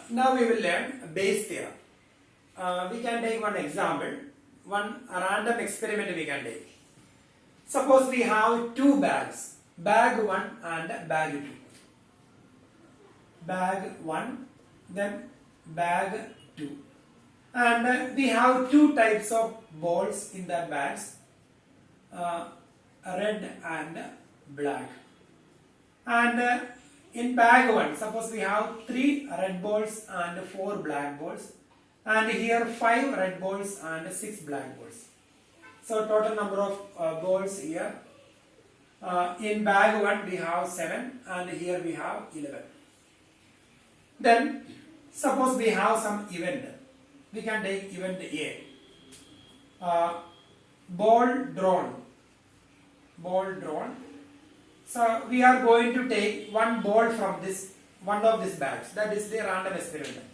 Now we will learn Bayes theorem. We can take one example, one random experiment we can take. Suppose we have two bags, bag 1 and bag 2. Bag 1, then bag 2. And we have two types of balls in the bags, red and black. And in bag 1, suppose we have 3 red balls and 4 black balls, and here 5 red balls and 6 black balls. So total number of balls here. In bag 1 we have 7 and here we have 11. Then suppose we have some event. We can take event A. Ball drawn. So we are going to take one ball from one of these bags. That is the random experiment.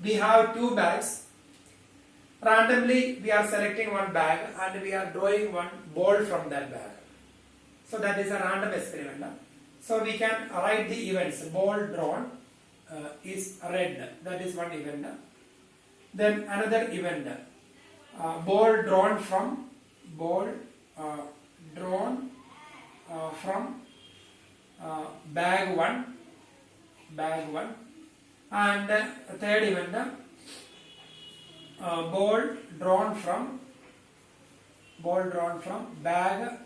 We have two bags. Randomly we are selecting one bag and we are drawing one ball from that bag. So that is a random experiment. So we can write the events. Ball drawn is red. That is one event. Then another event. Ball drawn from bag 1, and third event, ball drawn from bag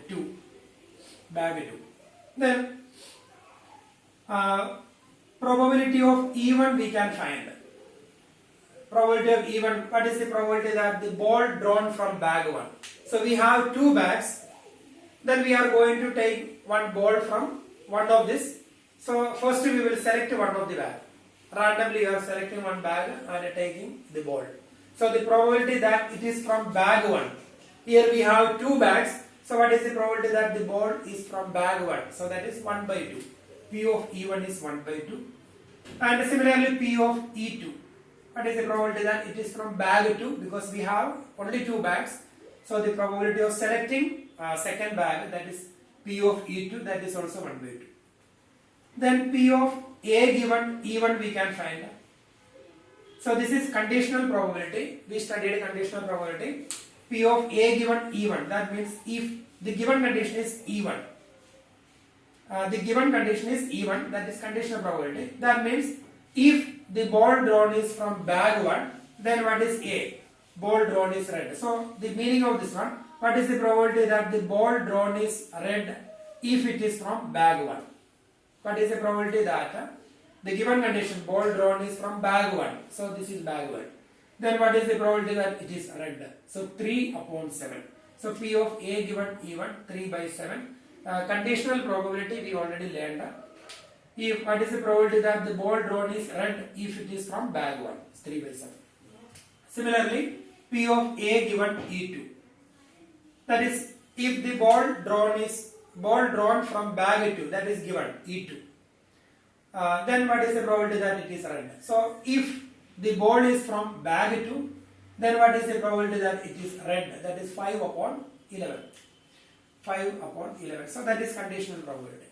2. Then probability of even we can find. Probability of even, what is the probability that the ball drawn from bag 1? So we have two bags, then we are going to take one ball from one of this. So first we will select one of the bag. Randomly we are selecting one bag and taking the ball. So the probability that it is from bag 1. Here we have two bags. So what is the probability that the ball is from bag 1? So that is 1 by 2. P of E1 is 1 by 2. And similarly P of E2. What is the probability that it is from bag 2? Because we have only two bags. So the probability of selecting second bag, that is P of E2, that is also 1 by 2. Then P of A given E1 we can find. So this is conditional probability. We studied conditional probability. P of A given E1. That means if the given condition is E1. The given condition is E1, that is conditional probability. That means if the ball drawn is from bag 1, then what is A? Ball drawn is red. So the meaning of this one, what is the probability that the ball drawn is red if it is from bag 1? What is the probability that the given condition ball drawn is from bag 1? So this is bag 1. Then what is the probability that it is red? So 3 upon 7. So P of A given E1, 3 by 7. Conditional probability we already learned. If what is the probability that the ball drawn is red if it is from bag 1? 3 by 7. Similarly, P of A given E2. That is, if the ball drawn from bag 2, that is given E2. Then what is the probability that it is red? So if the ball is from bag 2, then what is the probability that it is red? That is 5 upon 11. 5 upon 11. So that is conditional probability.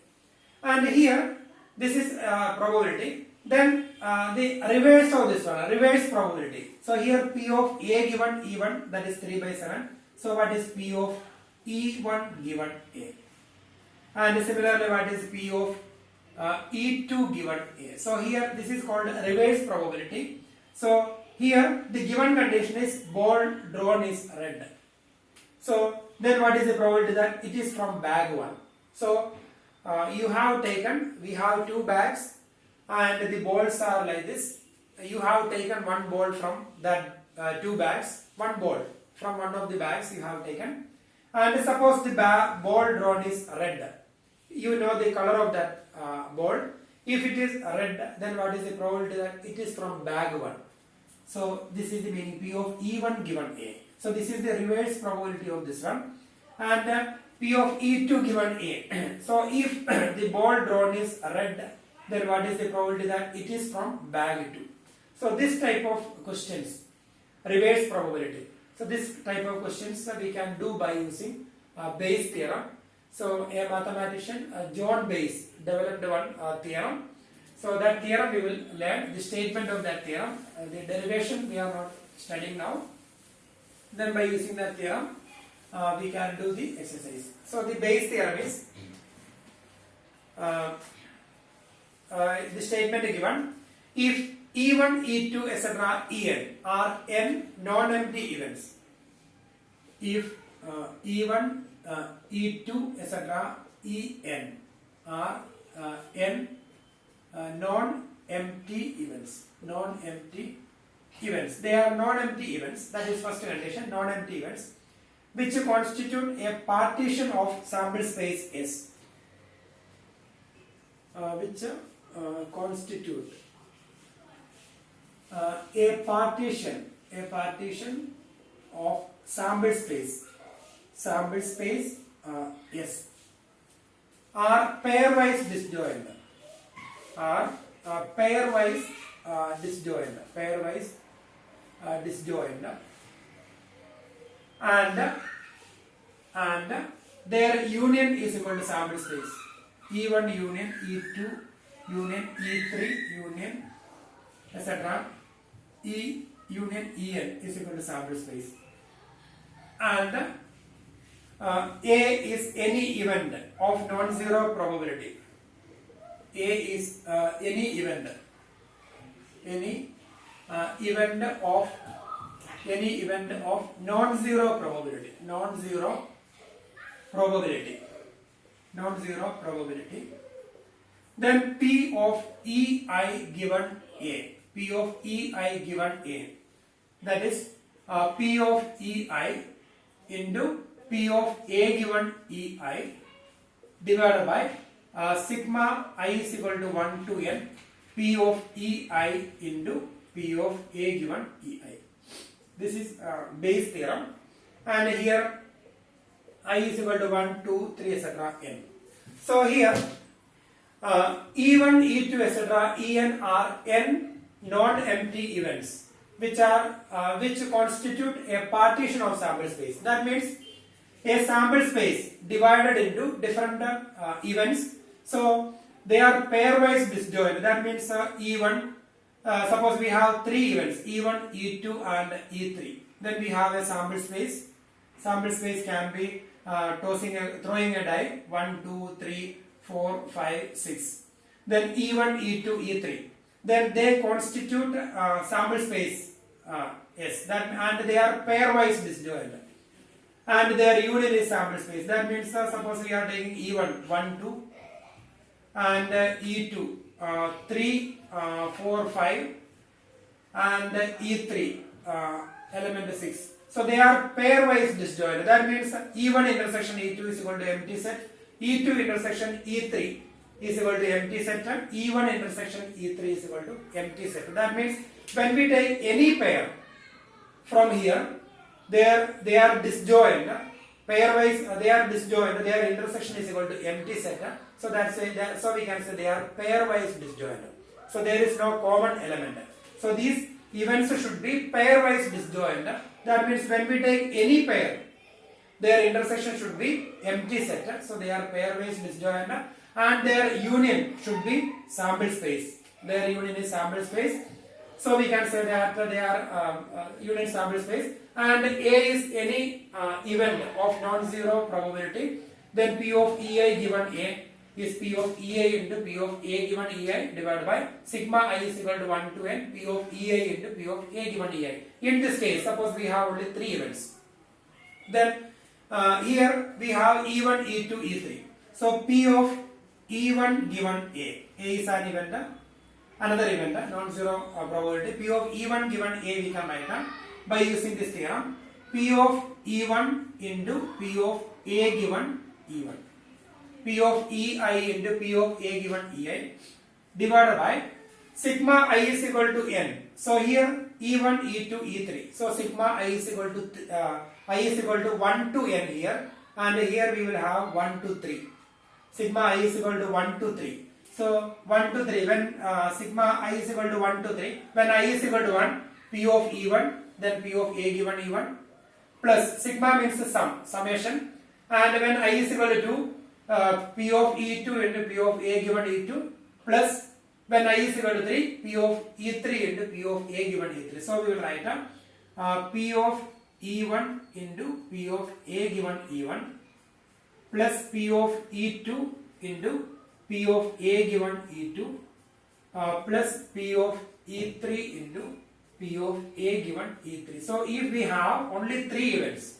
And here, this is probability. Then the reverse of this one, reverse probability. So here P of A given E1, that is 3 by 7. So what is P of E1 given A? And similarly, what is P of E2 given A? So here this is called reverse probability. So here the given condition is ball drawn is red. So then what is the probability that it is from bag 1? So we have two bags and the balls are like this. You have taken one ball from that two bags, one ball from one of the bags you have taken. And suppose the ball drawn is red. You know the color of that ball. If it is red, then what is the probability that it is from bag 1? So this is the meaning P of E1 given A. So this is the reverse probability of this one. And P of E2 given A. So if the ball drawn is red, then what is the probability that it is from bag 2? So this type of questions, reverse probability. So this type of questions we can do by using Bayes theorem. So a mathematician, John Bayes, developed one theorem. So that theorem we will learn, the statement of that theorem, the derivation we are not studying now. Then by using that theorem, we can do the exercise. So the base theorem is, the statement given, if E1, E2, etc., En are n non-empty events, if E1, E2, etc., En are n non-empty events, they are non-empty events, that is first condition, non-empty events, which constitute a partition of sample space S, which constitute a partition of sample space S, are pairwise disjoint, and their union is equal to sample space E1 union E2 union E3 union, etc., E union En is equal to sample space, and A is any event of non-zero probability. A is any event of non-zero probability. Then P of Ei given A. That is P of Ei into P of A given Ei divided by sigma I is equal to 1 to n P of Ei into P of A given Ei. This is base theorem, and here I is equal to 1, 2, 3, etc. n. So here E1, E2, etc. En are n non-empty events which constitute a partition of sample space. That means a sample space divided into different events. So they are pairwise disjoint. That means E1, suppose we have 3 events, E1, E2 and E3. Then we have a sample space. Sample space can be throwing a die 1, 2, 3, 4, 5, 6. Then E1, E2, E3. Then they constitute sample space S. And they are pairwise disjoint. And their union is sample space. That means suppose we are taking E1 1, 2 and E2 3, 4, 5 and E3 element 6. So they are pairwise disjoint. That means E1 intersection E2 is equal to empty set, E2 intersection E3 is equal to empty set, and E1 intersection E3 is equal to empty set. That means when we take any pair from here, they are disjoint, pairwise they are disjoint, their intersection is equal to empty set. So so we can say they are pairwise disjoint. So there is no common element. So these events should be pairwise disjoint. That means when we take any pair, their intersection should be empty set. So they are pairwise disjoint, and their union should be sample space. Their union is sample space. So we can say that they are union sample space, and A is any event of non-zero probability. Then P of Ei given A is P of Ei into P of A given Ei divided by sigma I is equal to 1 to n P of Ei into P of A given Ei. In this case, suppose we have only 3 events. Then here we have E1, E2, E3. So P of E1 given A is an event, another event, non-zero probability. P of E1 given A we can write down by using this theorem. P of E1 into P of A given E1. P of Ei into P of A given Ei divided by sigma I is equal to n. So here E1, E2, E3. So sigma I is equal to 1 to n here, and here we will have 1 to 3. Sigma I is equal to 1 to 3. So 1 to 3, when sigma I is equal to 1 to 3, when I is equal to 1, P of E1, then P of A given E1, plus sigma means the summation, and when I is equal to 2, P of E2 into P of A given E2, plus When I is equal to 3, P of E3 into P of A given E3. So we will write P of E1 into P of A given E1 plus P of E2 into P of A given E2 plus P of E3 into P of A given E3. So if we have only 3 events,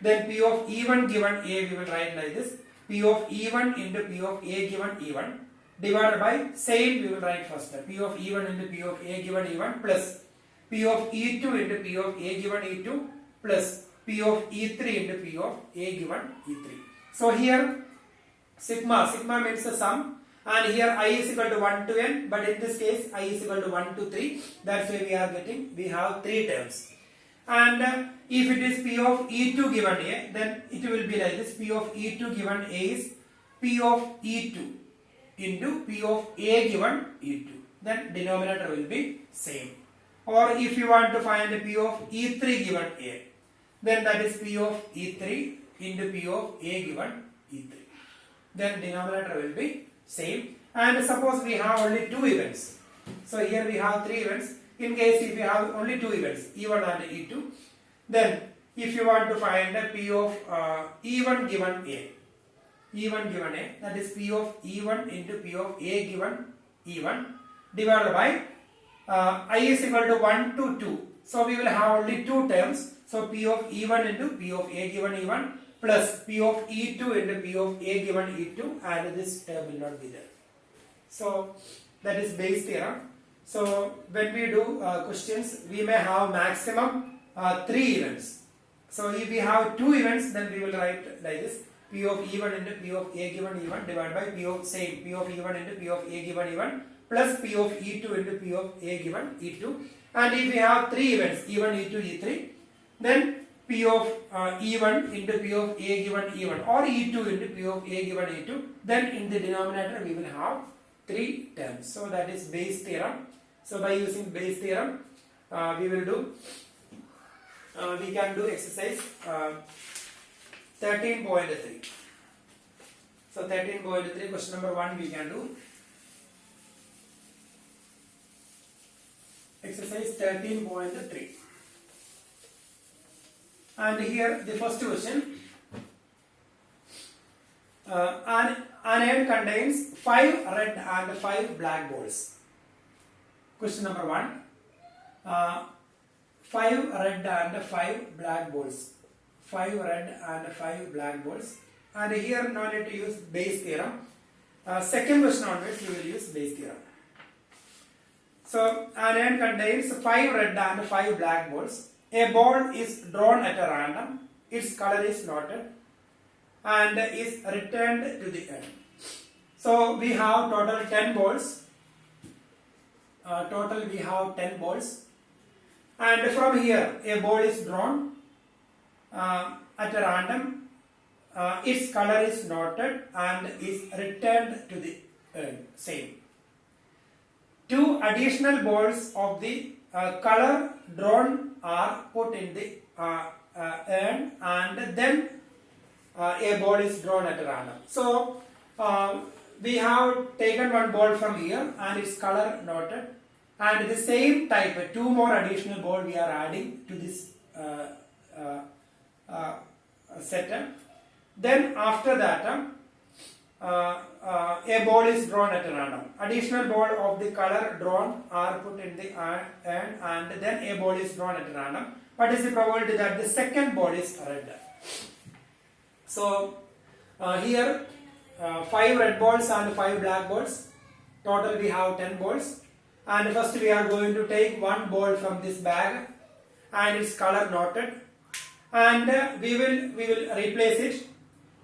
then P of E1 given A we will write like this. P of E1 into P of A given E1 divided by same we will write first. P of E1 into P of A given E1 plus P of E2 into P of A given E2 plus P of E3 into P of A given E3. So here sigma means the sum, and here I is equal to 1 to n, but in this case I is equal to 1 to 3. That's why we have 3 terms. And if it is P of E2 given A, then it will be like this. P of E2 given A is P of E2 into P of A given E2. Then denominator will be same. Or if you want to find P of E3 given A, then that is P of E3 into P of A given E3. Then denominator will be same. And suppose we have only 2 events. So here we have 3 events. In case if you have only 2 events, E1 and E2, then if you want to find P of E1 given A, that is P of E1 into P of A given E1 divided by I is equal to 1 to 2. So we will have only 2 terms. So P of E1 into P of A given E1 plus P of E2 into P of A given E2, and this term will not be there. So that is Bayes theorem. So when we do questions, we may have maximum 3 events. So if we have 2 events, then we will write like this: P of E1 into P of A given E1 divided by P of E1 into P of A given E1 plus P of E2 into P of A given E2. And if we have 3 events, E1, E2, E3, then P of E1 into P of A given E1 or E2 into P of A given E2, then in the denominator we will have 3 terms. So that is Bayes theorem. So by using Bayes theorem, we can do exercise 13.3. So 13.3, question number 1 we can do. Exercise 13.3. And here the first question. An egg contains 5 red and 5 black balls. Question number 1. 5 red and 5 black balls. 5 red and 5 black balls. And here no need to use Bayes theorem. Second question onwards we will use Bayes theorem. So an egg contains 5 red and 5 black balls. A ball is drawn at a random. Its color is noted and is returned to the end. So we have total 10 balls. Total we have 10 balls. And from here a ball is drawn at a random. Its color is noted and is returned to the end. Same. 2 additional balls of the color drawn are put in the urn, and then a ball is drawn at random. So we have taken 1 ball from here and its color noted, and the same type 2 more additional ball we are adding to this setup. Then after that a ball is drawn at random. Additional ball of the color drawn are put in the urn, and then a ball is drawn at random. What is the probability that the second ball is red? So here 5 red balls and 5 black balls. Total we have 10 balls. And first we are going to take 1 ball from this bag and its color noted, and we will replace it.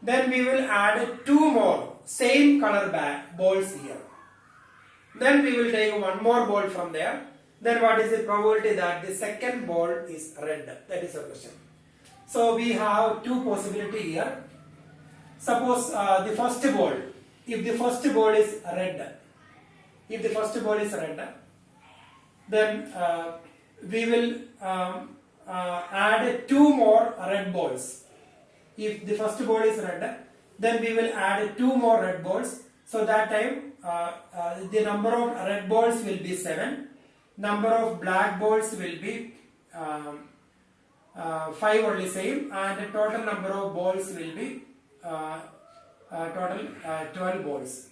Then we will add 2 more same color balls here. Then we will take 1 more ball from there. Then what is the probability that the second ball is red? That is the question. So we have 2 possibilities here. Suppose the first ball, if the first ball is red, then we will add 2 more red balls. If the first ball is red, then we will add 2 more red balls, So that time the number of red balls will be 7, number of black balls will be 5 only same, and the total number of balls will be total 12 balls.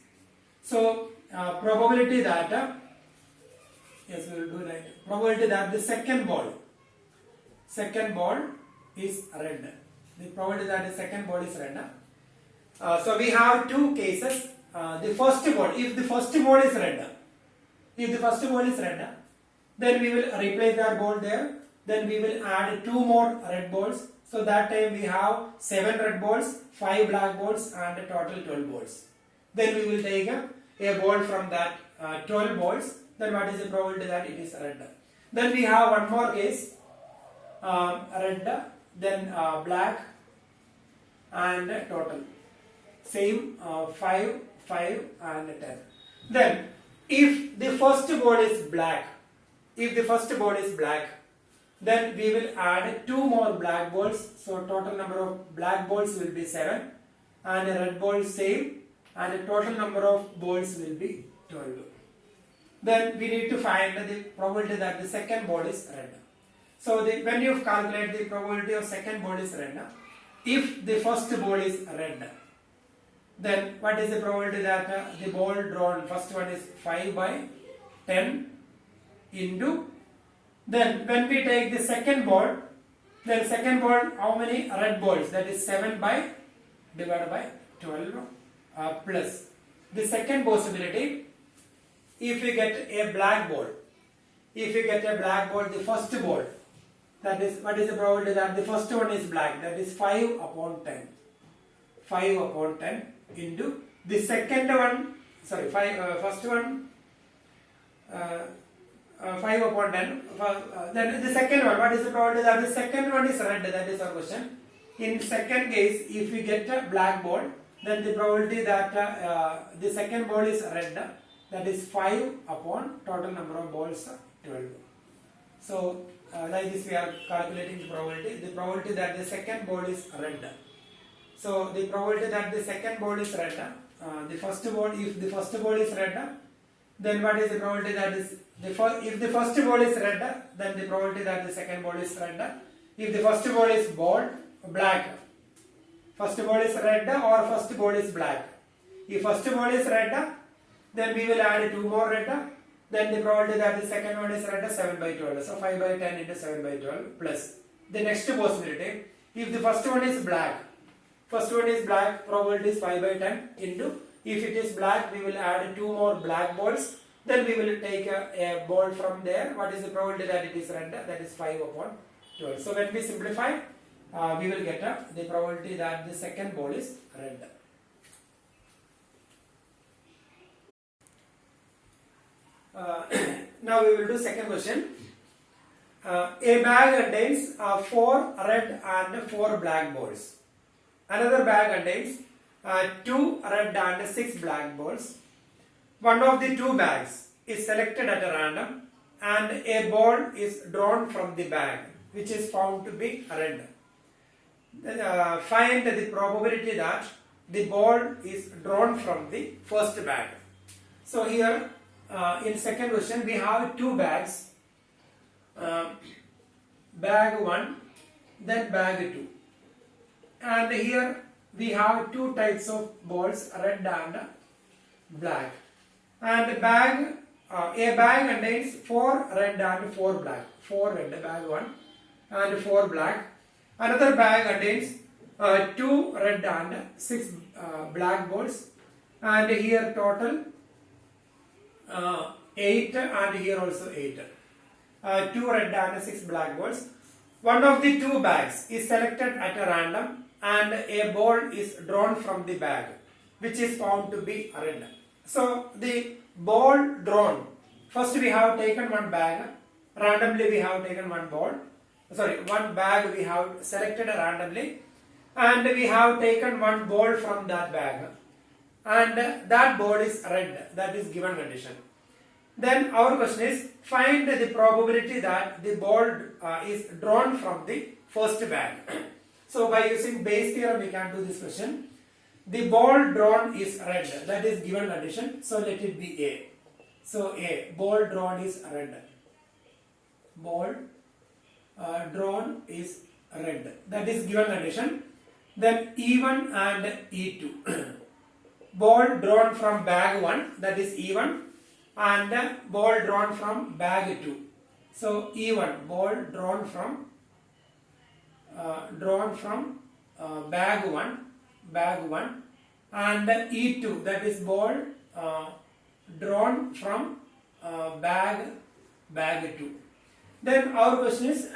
So probability that yes, we will do that. Probability that the second ball is red. The probability that the second ball is red. So we have two cases. The first ball, if the first ball is red, then we will replace that ball there. Then we will add 2 more red balls. So that time we have 7 red balls, 5 black balls, and a total 12 balls. Then we will take a ball from that 12 balls. Then what is the probability that it is red? Then we have one more case, red, then black, and total. Same 5, 5, and 10. Then if the first ball is black, then we will add 2 more black balls. So total number of black balls will be 7, and a red ball same, and the total number of balls will be 12. Then we need to find the probability that the second ball is red. So when you calculate the probability of second ball is red, if the first ball is red, then what is the probability that the ball drawn, first one is 5 by 10 into, then when we take the second ball, then second ball, how many red balls? That is 7 by divided by 12 plus the second possibility. If we get a black ball, the first ball, that is, what is the probability that the first one is black? That is 5 upon 10. 5 upon 10 into the second one, sorry, first one, 5 upon 10. Then the second one, what is the probability that the second one is red? That is our question. In second case, if we get a black ball, then the probability that the second ball is red, that is 5 upon total number of balls, 12. So like this we are calculating the probability. The probability that the second ball is red. So the probability that the second ball is red, the first ball, if the first ball is red, then what is the probability that is if the first ball is red, then the probability that the second ball is red. If the first ball is black, first ball is red or first ball is black. If first ball is red, then we will add 2 more red. Then the probability that the second one is red is 7 by 12. So 5 by 10 into 7 by 12 plus the next possibility. If the first one is black, probability is 5 by 10 into, if it is black, we will add 2 more black balls. Then we will take a ball from there. What is the probability that it is red? That is 5 upon 12. So when we simplify, we will get the probability that the second ball is red. Now we will do second question. A bag contains 4 red and 4 black balls. Another bag contains 2 red and 6 black balls. One of the 2 bags is selected at a random and a ball is drawn from the bag which is found to be red. Find the probability that the ball is drawn from the first bag. So here in second question we have 2 bags, bag 1 then bag 2, and here we have 2 types of balls, red and black, and a bag contains 4 red and 4 black, 4 red, bag 1, and 4 black. Another bag contains 2 red and 6 black balls, and here total 8, and here also 8. 2 red and 6 black balls. One of the 2 bags is selected at a random and a ball is drawn from the bag which is found to be red. So the ball drawn, first we have taken one bag, randomly we have taken one bag we have selected randomly, and we have taken one ball from that bag, and that ball is red. That is given condition. Then our question is, find the probability that the ball is drawn from the first bag. So by using Bayes theorem we can do this question. the ball drawn is red. That is given condition. So let it be A. So A, ball drawn is red. Ball drawn is red. That is given condition. Then E1 and E2. Ball drawn from bag 1, that is E1, and ball drawn from bag 2. So E1, ball drawn from bag 1, and E2, that is ball drawn from bag 2. Then our question is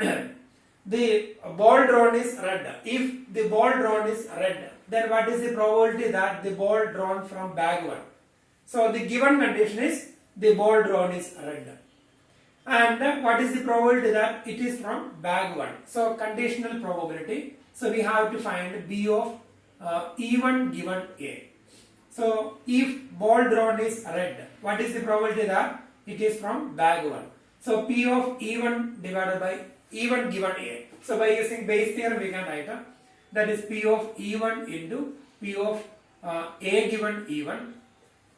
the ball drawn is red. If the ball drawn is red, then what is the probability that the ball drawn from bag 1? So the given condition is the ball drawn is red. And what is the probability that it is from bag 1? So conditional probability. So we have to find B of E1 given A. So if ball drawn is red, what is the probability that it is from bag 1? So P of E1 divided by E1 given A. So by using base theorem we can write that is P of E1 into P of A given E1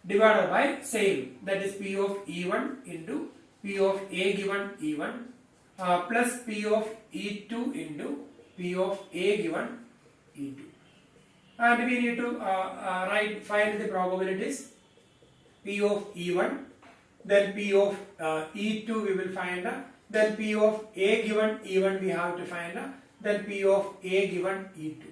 divided by same, that is P of E1 into P of A given E1 plus P of E2 into P of A given E2. And we need to find the probabilities. P of E1, then P of E2 we will find, then P of A given E1 we have to find, then P of A given E2.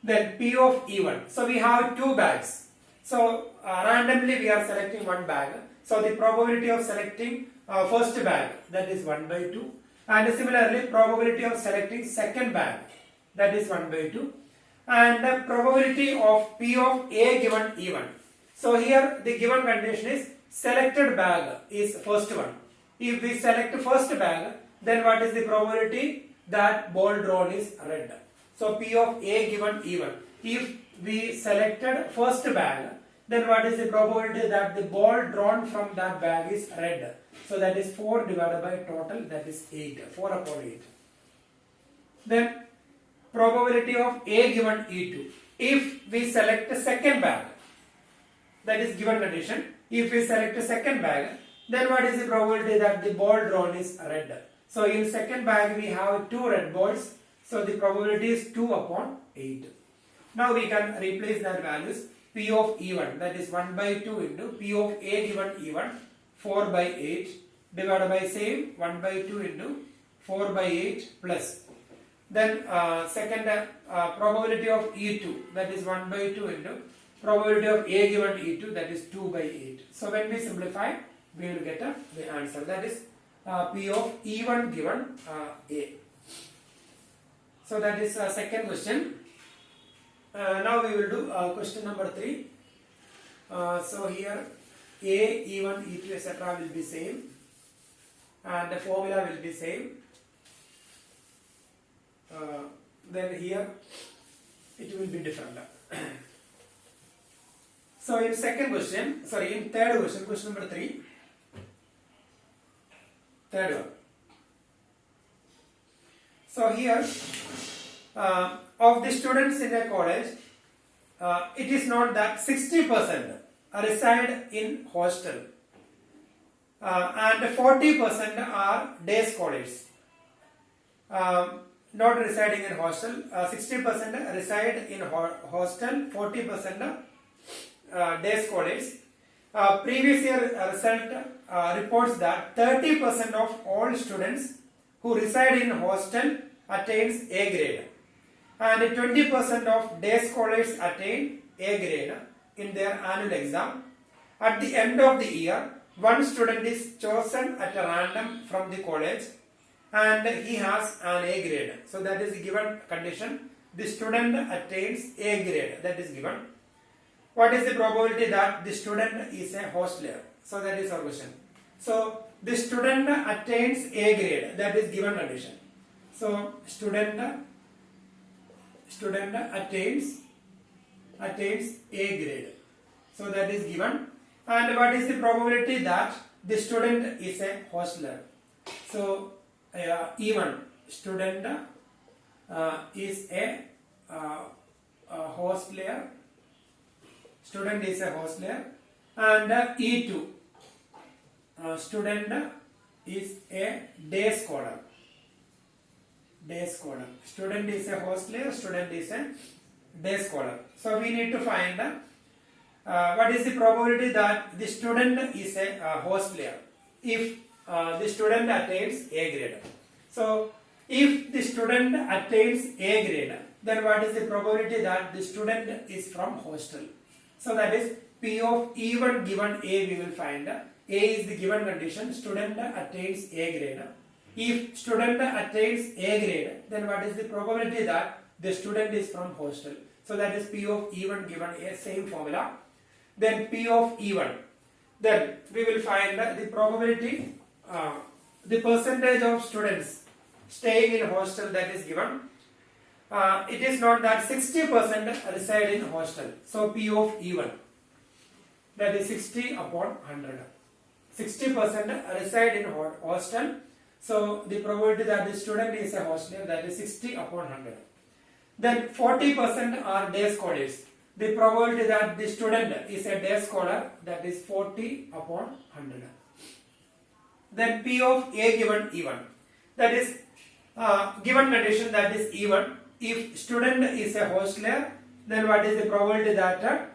Then P of E1. So we have two bags. So randomly we are selecting one bag. So the probability of selecting first bag, that is 1 by 2. And similarly probability of selecting second bag, that is 1 by 2. And the probability of P of A given E1. So here the given condition is selected bag is first one. If we select first bag, then what is the probability that ball drawn is red? So P of A given E1. If we selected first bag, then what is the probability that the ball drawn from that bag is red? So that is 4 divided by total, that is 8. 4 upon 8. Then probability of A given E2. If we select a second bag, that is given condition. If we select a second bag, then what is the probability that the ball drawn is red? So in second bag we have 2 red balls. So the probability is 2 upon 8. Now we can replace that values. P of E1, that is 1 by 2 into P of A given E1, 4 by 8 divided by same 1 by 2 into 4 by 8 plus. Then second probability of E2, that is 1 by 2 into probability of A given E2, that is 2 by 8. So when we simplify, we will get the answer, that is P of E1 given A. So that is second question. Now we will do question number 3. So here A, E1, E2 etc. will be same and the formula will be same. Then here it will be different. So in third question, question number 3, third one. So here of the students in a college, it is known that 60% reside in hostel and 40% are day scholars. Not residing in hostel, 60% reside in hostel, 40% day scholars. Previous year result reports that 30% of all students who reside in hostel attains A grade and 20% of day scholars attain A grade in their annual exam. At the end of the year, one student is chosen at a random from the college and he has an A grade. So that is given condition. The student attains A grade, that is given. What is the probability that the student is a hostler? So that is our question. So the student attains A grade, that is given condition. So student attains A grade. So that is given. And what is the probability that the student is a hostler? So E1, student is a hostler Student is a hostler. And E2. Student is a day scholar. Day scholar. Student is a hostler. Student is a day scholar. So we need to find what is the probability that the student is a hostler if the student attains A grade. So if the student attains A grade, then what is the probability that the student is from hostel? So that is P of E1 given A, we will find. A is the given condition, student attains A grade. If student attains A grade, then what is the probability that the student is from hostel? So that is P of E1 given A, same formula. Then P of E1. Then we will find the probability, the percentage of students staying in hostel, that is given. It is not that 60% reside in hostel. So P of E1, that is 60 upon 100. 60% reside in hostel. So the probability that the student is a hostler, that is 60 upon 100. Then 40% are day scholars. The probability that the student is a day scholar, that is 40 upon 100. Then P of A given E1, that is given condition, that is E1. If student is a hostler, then what is the probability that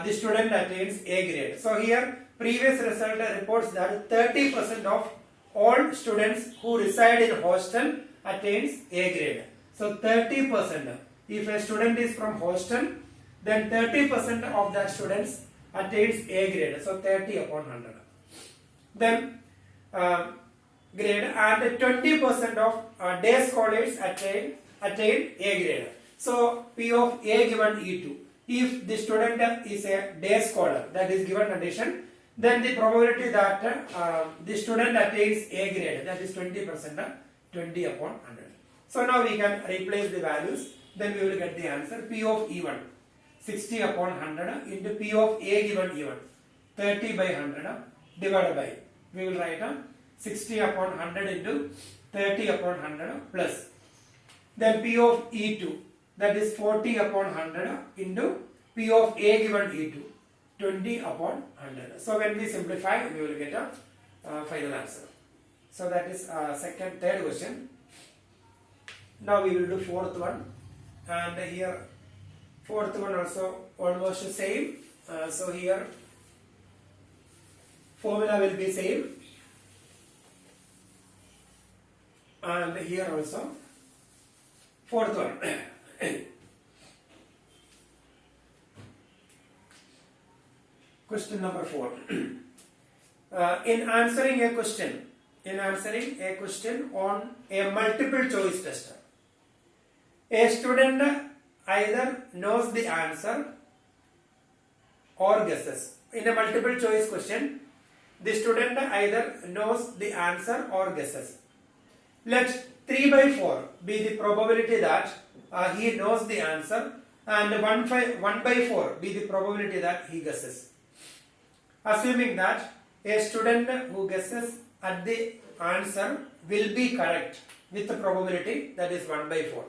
the student attains A grade? So here previous result reports that 30% of all students who reside in hostel attains A grade. So 30%. If a student is from hostel, then 30% of that students attains A grade. So 30 upon 100. Then grade, and 20% of day scholars attain A grade. So P of A given E2. If the student is a day scholar, that is given condition, then the probability that the student attains A grade, that is 20%, 20 upon 100. So now we can replace the values, then we will get the answer. P of E1, 60 upon 100 into P of A given E1, 30 by 100 divided by, we will write 60 upon 100 into 30 upon 100 plus. Then P of E2, that is 40 upon 100 into P of A given E2, 20 upon 100. So when we simplify, we will get a final answer. So that is third question. Now we will do fourth one, and here fourth one also almost same. So here formula will be same, and here also fourth one. Question number 4. In answering a question on a multiple choice test, a student either knows the answer or guesses. In a multiple choice question, the student either knows the answer or guesses. Let 3 by 4 be the probability that he knows the answer, and 1 by 4 be the probability that he guesses. Assuming that a student who guesses at the answer will be correct with the probability, that is 1 by 4.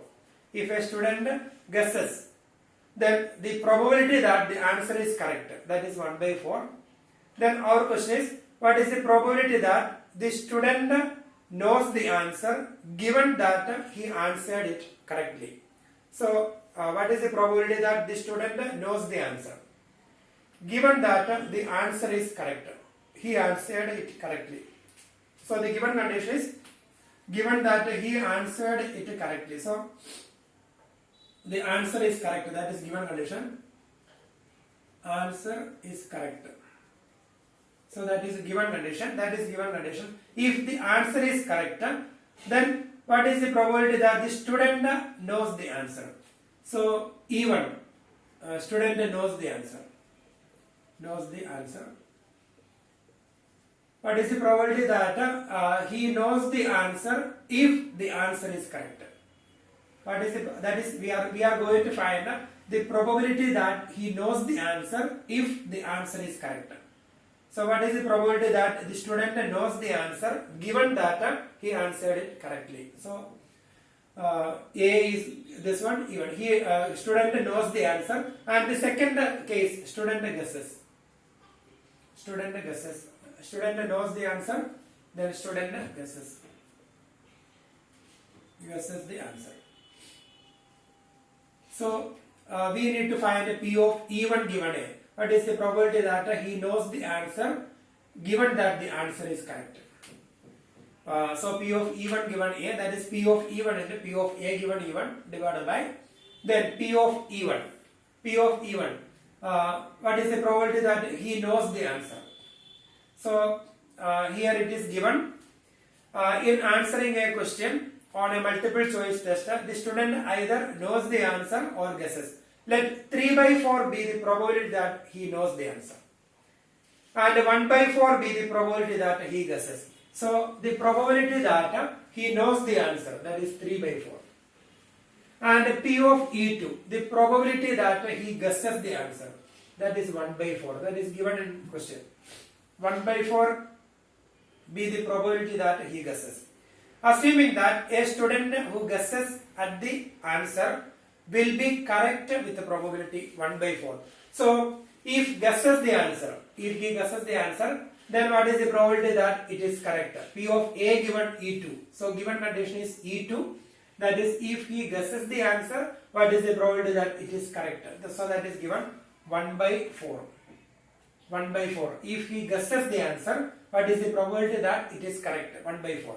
If a student guesses, then the probability that the answer is correct, that is 1 by 4. Then our question is, what is the probability that the student knows the answer given that he answered it correctly? So what is the probability that the student knows the answer given that the answer is correct? He answered it correctly. So the given condition is given that he answered it correctly. So the answer is correct, that is given condition. Answer is correct. So that is given condition, that is given condition. If the answer is correct, then what is the probability that the student knows the answer? So E1, student knows the answer. Knows the answer. What is the probability that he knows the answer if the answer is correct? What is it? That is, we are going to find the probability that he knows the answer if the answer is correct. So what is the probability that the student knows the answer given that he answered it correctly? So A is this one even. He student knows the answer, and the second case student guesses. Student guesses. Student knows the answer, then student guesses. Guesses the answer. So we need to find a P of even given A. What is the probability that he knows the answer given that the answer is correct? So P of even given A, that is P of even into P of A given even divided by then P of even. P of even. What is the probability that he knows the answer? So here it is given. In answering a question on a multiple choice test, the student either knows the answer or guesses. Let 3 by 4 be the probability that he knows the answer, and 1 by 4 be the probability that he guesses. So the probability that he knows the answer, that is 3 by 4. And P of E2, the probability that he guesses the answer, that is 1 by 4. That is given in question. 1 by 4 be the probability that he guesses. Assuming that a student who guesses at the answer will be correct with the probability 1 by 4. So if guesses the answer, if he guesses the answer, then what is the probability that it is correct? P of A given E2. So given condition is E2. That is, if he guesses the answer, what is the probability that it is correct? So that is given 1 by 4. 1 by 4. If he guesses the answer, what is the probability that it is correct? 1 by 4.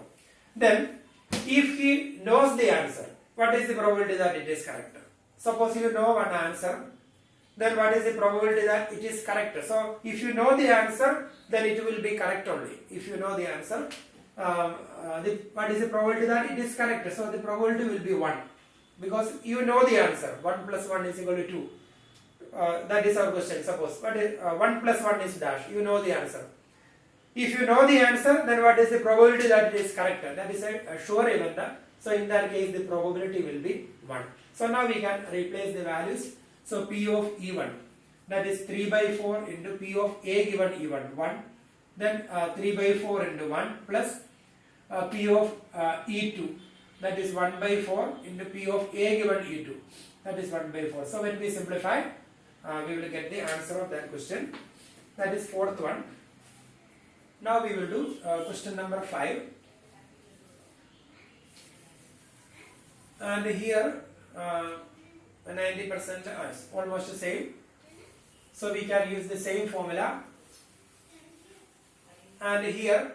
Then, if he knows the answer, what is the probability that it is correct? Suppose you know one answer, then what is the probability that it is correct? So, if you know the answer, then it will be correct only. If you know the answer, what is the probability that it is correct? So, the probability will be 1. Because you know the answer. 1 plus 1 is equal to 2. That is our question. Suppose 1 plus 1 is dash. You know the answer. If you know the answer, then what is the probability that it is correct? That is a sure event. So in that case, the probability will be 1. So now we can replace the values. So P of E1, that is 3 by 4 into P of A given E1, 1. Then 3 by 4 into 1 plus P of E2, that is 1 by 4 into P of A given E2, that is 1 by 4. So when we simplify, we will get the answer of that question. That is fourth one. Now we will do question number 5. And here 90% is almost the same. So we can use the same formula. And here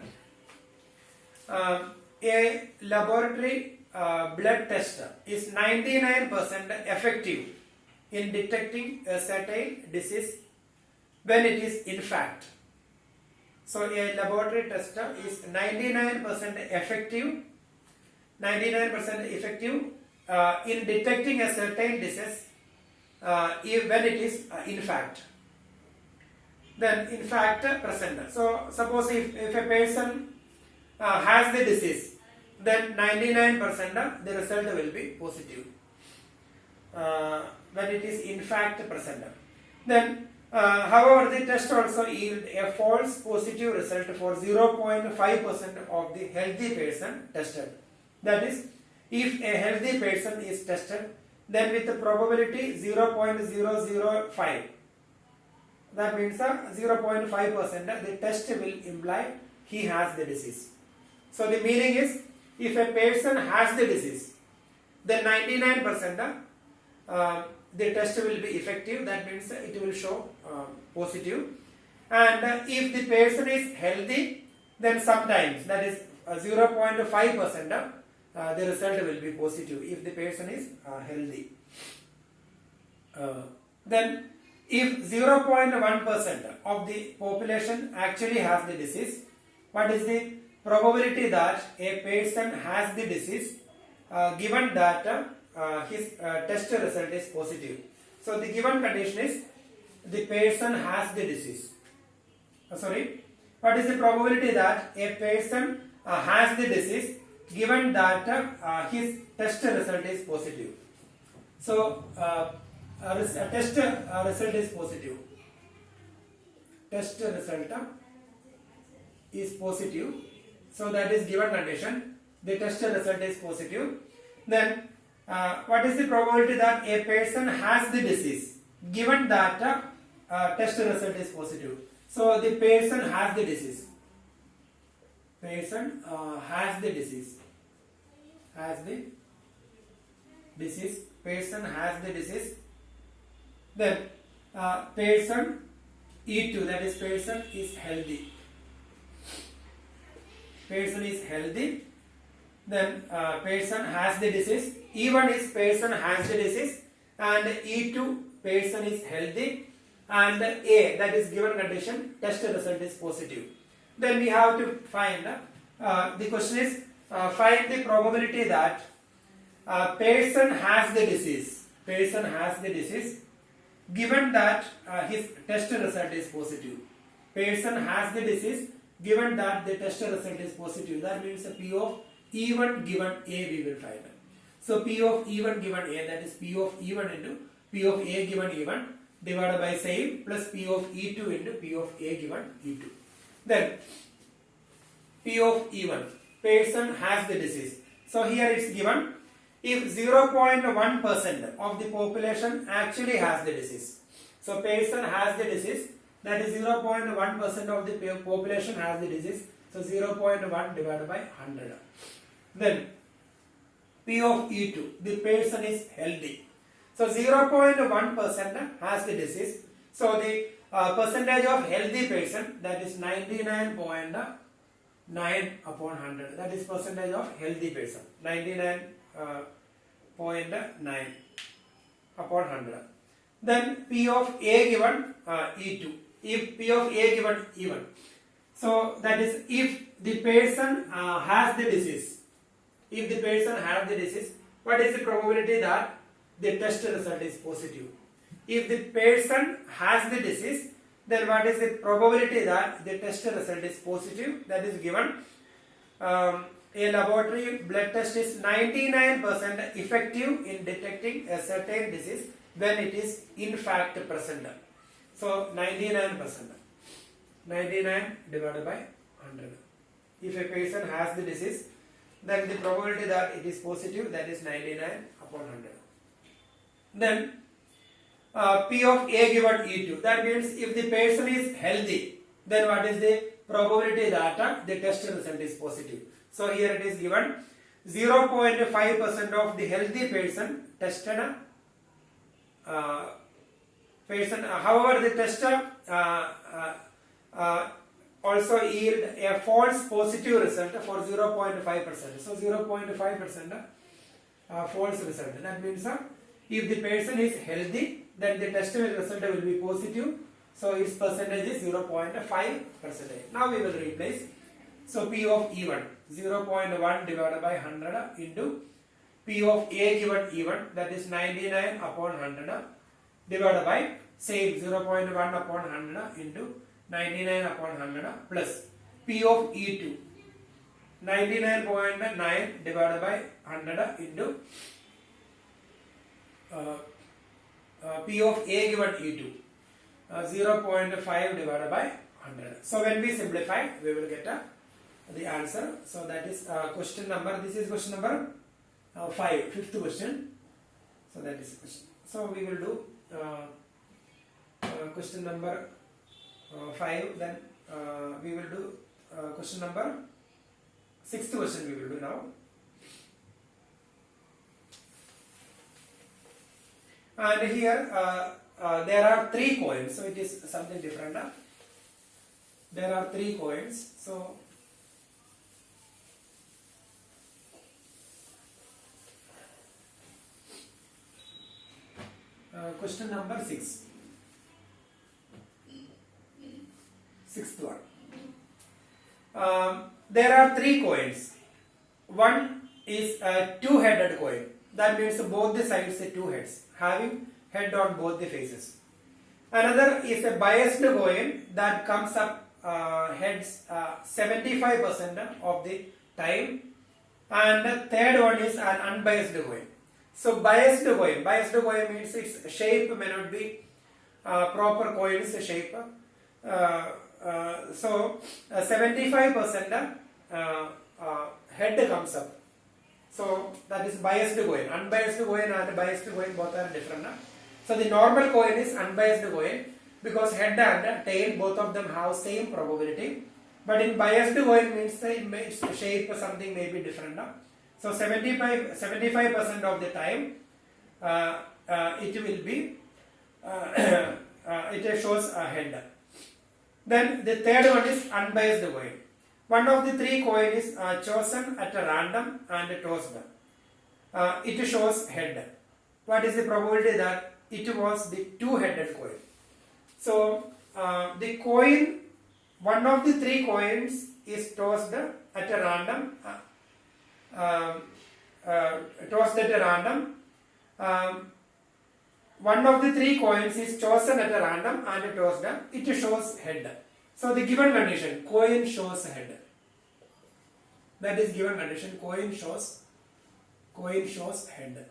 a laboratory blood test is 99% effective in detecting a certain disease when it is in fact. So a laboratory test is 99% effective, 99% effective in detecting a certain disease when it is in fact. Then in fact present. So suppose if a person has the disease, then 99% the result will be positive when it is in fact present. Then however, the test also yield a false positive result for 0.5% of the healthy person tested. That is, if a healthy person is tested, then with the probability 0.005, that means 0.5%, the test will imply he has the disease. So the meaning is, if a person has the disease, then 99% the test will be effective. That means it will show positive. And if the person is healthy, then sometimes, that is 0.5%, the result will be positive if the person is healthy. Then if 0.1% of the population actually has the disease, what is the probability that a person has the disease given that his test result is positive? So the given condition is the person has the disease. What is the probability that a person has the disease given that his test result is positive? So test result is positive. Test result is positive. So that is given condition. The test result is positive. Then what is the probability that a person has the disease given that test result is positive? So the person has the disease. Person has the disease. Has the disease. Person has the disease. Then person E2, that is person is healthy. Person is healthy. Then person has the disease. E1 is person has the disease, and E2 person is healthy, and A, that is given condition, test result is positive. Then we have to find the question is find the probability that person has the disease. Person has the disease given that his test result is positive. Person has the disease given that the test result is positive. That means P of E1 given A we will find. So P of E1 given A, that is P of E1 into P of A given E1 divided by same plus P of E2 into P of A given E2. Then P of E1, person has the disease. So here it's given if 0.1% of the population actually has the disease. So person has the disease, that is 0.1% of the population has the disease. So 0.1 divided by 100. Then P of E2, the person is healthy. So 0.1% has the disease. So the percentage of healthy person, that is 99.9 upon 100. That is percentage of healthy person. 99.9 upon 100. Then P of A given E2. If P of A given E1. So that is if the person has the disease. If the person has the disease, what is the probability that the test result is positive? If the person has the disease, then what is the probability that the test result is positive? That is given. A laboratory blood test is 99% effective in detecting a certain disease when it is in fact present. So 99%. 99 divided by 100. If a person has the disease, then the probability that it is positive, that is 99 upon 100. Then P of A given E2. That means if the person is healthy, then what is the probability that the test result is positive? So here it is given 0.5% of the healthy person tested person. However, the tester also yield a false positive result for 0.5%. So 0.5% false result. That means if the person is healthy, then the test result will be positive. So its percentage is 0.5%. Now we will replace. So P of E1 0.1 divided by 100 into P of A given E1, that is 99 upon 100 divided by same 0.1 upon 100 into 99 upon 100 plus P of E2 99.9 divided by 100 into P of A given E2 0.5 divided by 100. So when we simplify, we will get the answer. So that is question number, this is question number 5, fifth question. So that is the question. So we will do question number 5, then we will do question number 6th question we will do now. And here there are 3 coins, so it is something different. There are 3 coins, so question number 6. 6th one. There are 3 coins. One is a 2-headed coin. That means both the sides are 2 heads, having head on both the faces. Another is a biased coin that comes up heads 75% of the time. And the third one is an unbiased coin. So biased coin means its shape may not be proper coin's shape. So 75% head comes up. So that is biased coin. Unbiased coin and biased coin both are different. So the normal coin is unbiased coin because head and tail both of them have same probability. But in biased coin means the shape something may be different. So 75% of the time it will be it shows a head. Then the third one is unbiased coin. One of the three coin is chosen at a random and tossed. It shows head. What is the probability that it was the two-headed coin? So the coin, one of the three coins is tossed at a random. One of the three coins is chosen at a random and tossed. It shows head. So the given condition, coin shows head. That is given condition, coin shows head.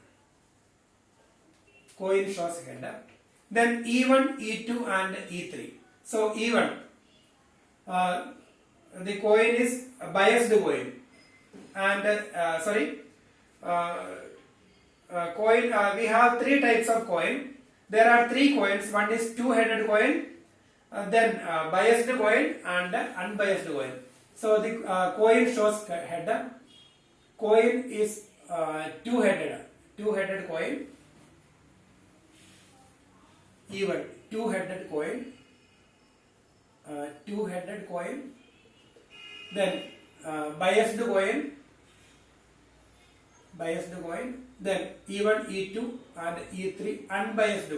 Coin shows head. Then E1, E2 and E3. So E1, the coin is a biased coin. And coin, we have three types of coin. There are three coins. One is two-headed coin, then biased coin and unbiased coin. So the coin shows head. Coin is two-headed coin. Even two-headed coin. Then biased coin. Then E1, E2 and E3 unbiased